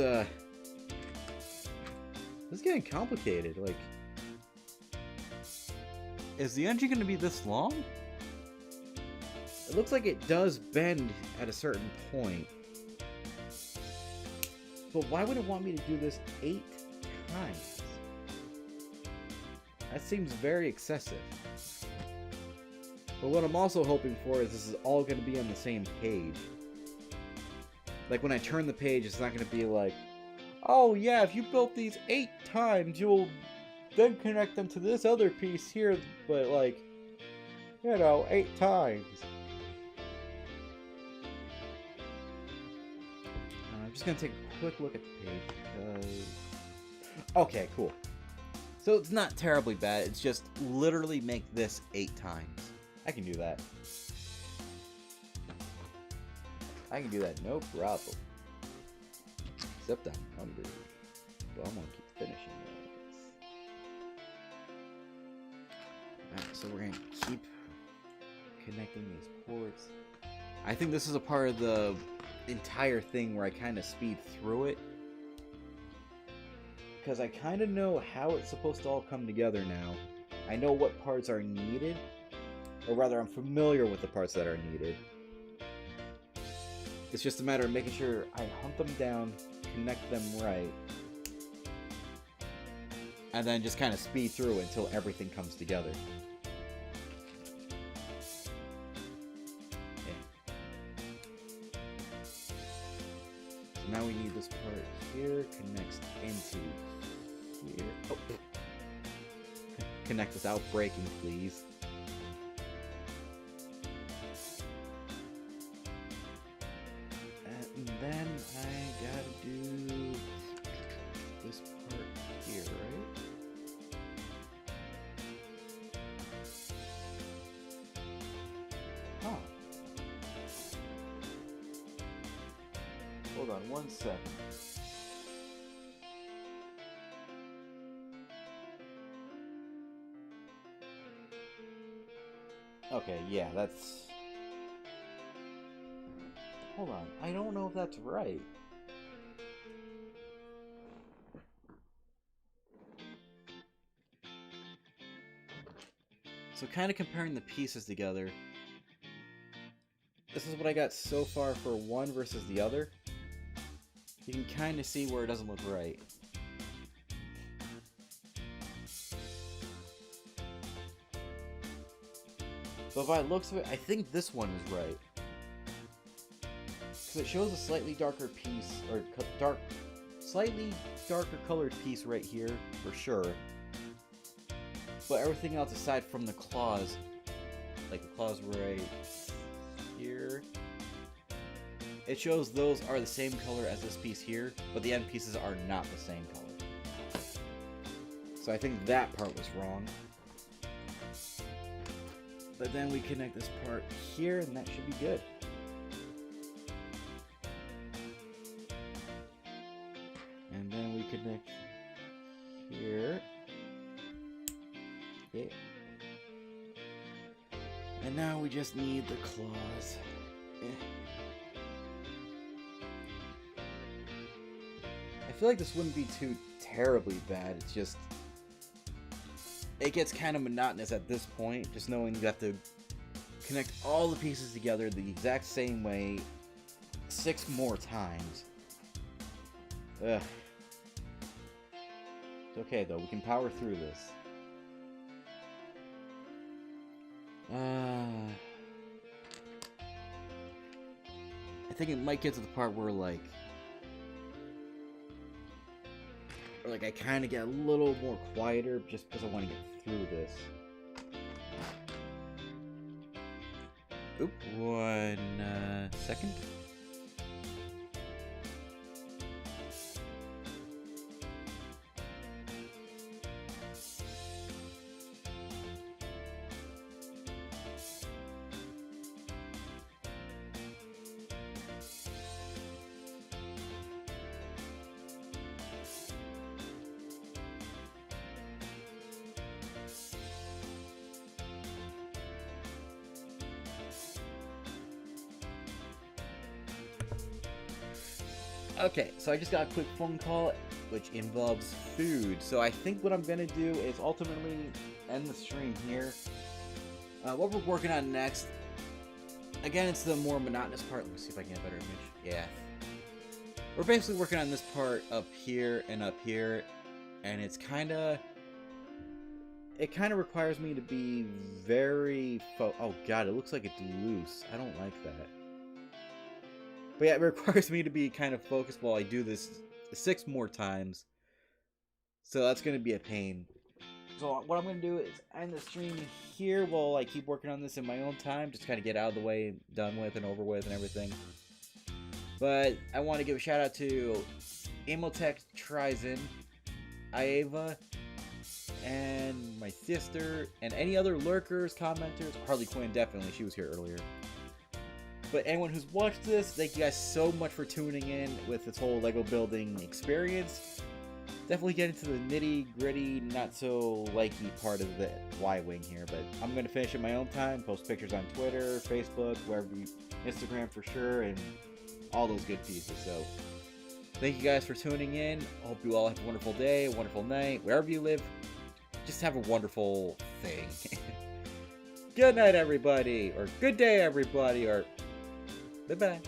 getting complicated. Like, is the engine going to be this long? It looks like it does bend at a certain point. But why would it want me to do this 8 times? That seems very excessive. But what I'm also hoping for is this is all going to be on the same page. Like, when I turn the page, it's not going to be like, oh yeah, if you built these 8 times, you'll then connect them to this other piece here, but like, you know, 8 times. I'm just gonna take a quick look at the page because... Okay, cool. So it's not terribly bad, it's just literally make this 8 times. I can do that. I can do that, no problem. Except I'm hungry. But I'm gonna keep finishing this. Alright, so we're gonna keep connecting these ports. I think this is a part of the entire thing where I kind of speed through it. Because I kind of know how it's supposed to all come together now. I know what parts are needed. Or rather, I'm familiar with the parts that are needed. It's just a matter of making sure I hunt them down, connect them right, and then just kind of speed through until everything comes together. Okay. So now we need this part here, connects into here. Oh. Connect without breaking, please. And then I gotta do this part here, right? Huh. Hold on 1 second. Okay, yeah, that's... Hold on, I don't know if that's right. So kind of comparing the pieces together, this is what I got so far for one versus the other. You can kind of see where it doesn't look right. But by the looks of it, I think this one is right. Because it shows a slightly darker piece, or slightly darker colored piece right here, for sure. But everything else aside from the claws, like the claws right here, it shows those are the same color as this piece here, but the end pieces are not the same color. So I think that part was wrong. But then we connect this part here, and that should be good. And then we connect here. Okay. And now we just need the claws. I feel like this wouldn't be too terribly bad. It's just... it gets kind of monotonous at this point, just knowing you have to connect all the pieces together the exact same way 6 more times. Ugh. It's okay though, we can power through this. I think it might get to the part where like I kind of get a little more quieter just because I want to get through this. Oop, 1 second. Okay, so I just got a quick phone call, which involves food. So I think what I'm going to do is ultimately end the stream here. What we're working on next, again, it's the more monotonous part. Let me see if I can get a better image. Yeah. We're basically working on this part up here and up here, and it's kind of... it kind of requires me to be very... oh god, it looks like it's loose. I don't like that. But yeah, it requires me to be kind of focused while I do this 6 more times. So that's going to be a pain. So what I'm going to do is end the stream here while I keep working on this in my own time. Just kind of get out of the way, done with and over with and everything. But I want to give a shout out to Amotech Trizen, Iava, and my sister, and any other lurkers, commenters. Harley Quinn, definitely. She was here earlier. But anyone who's watched this, thank you guys so much for tuning in with this whole Lego building experience. Definitely get into the nitty-gritty, not-so-likey part of the Y-Wing here, but I'm going to finish at my own time, post pictures on Twitter, Facebook, wherever you, Instagram for sure, and all those good pieces. So, thank you guys for tuning in. I hope you all have a wonderful day, a wonderful night, wherever you live. Just have a wonderful thing. Good night, everybody, or good day, everybody, or bye-bye.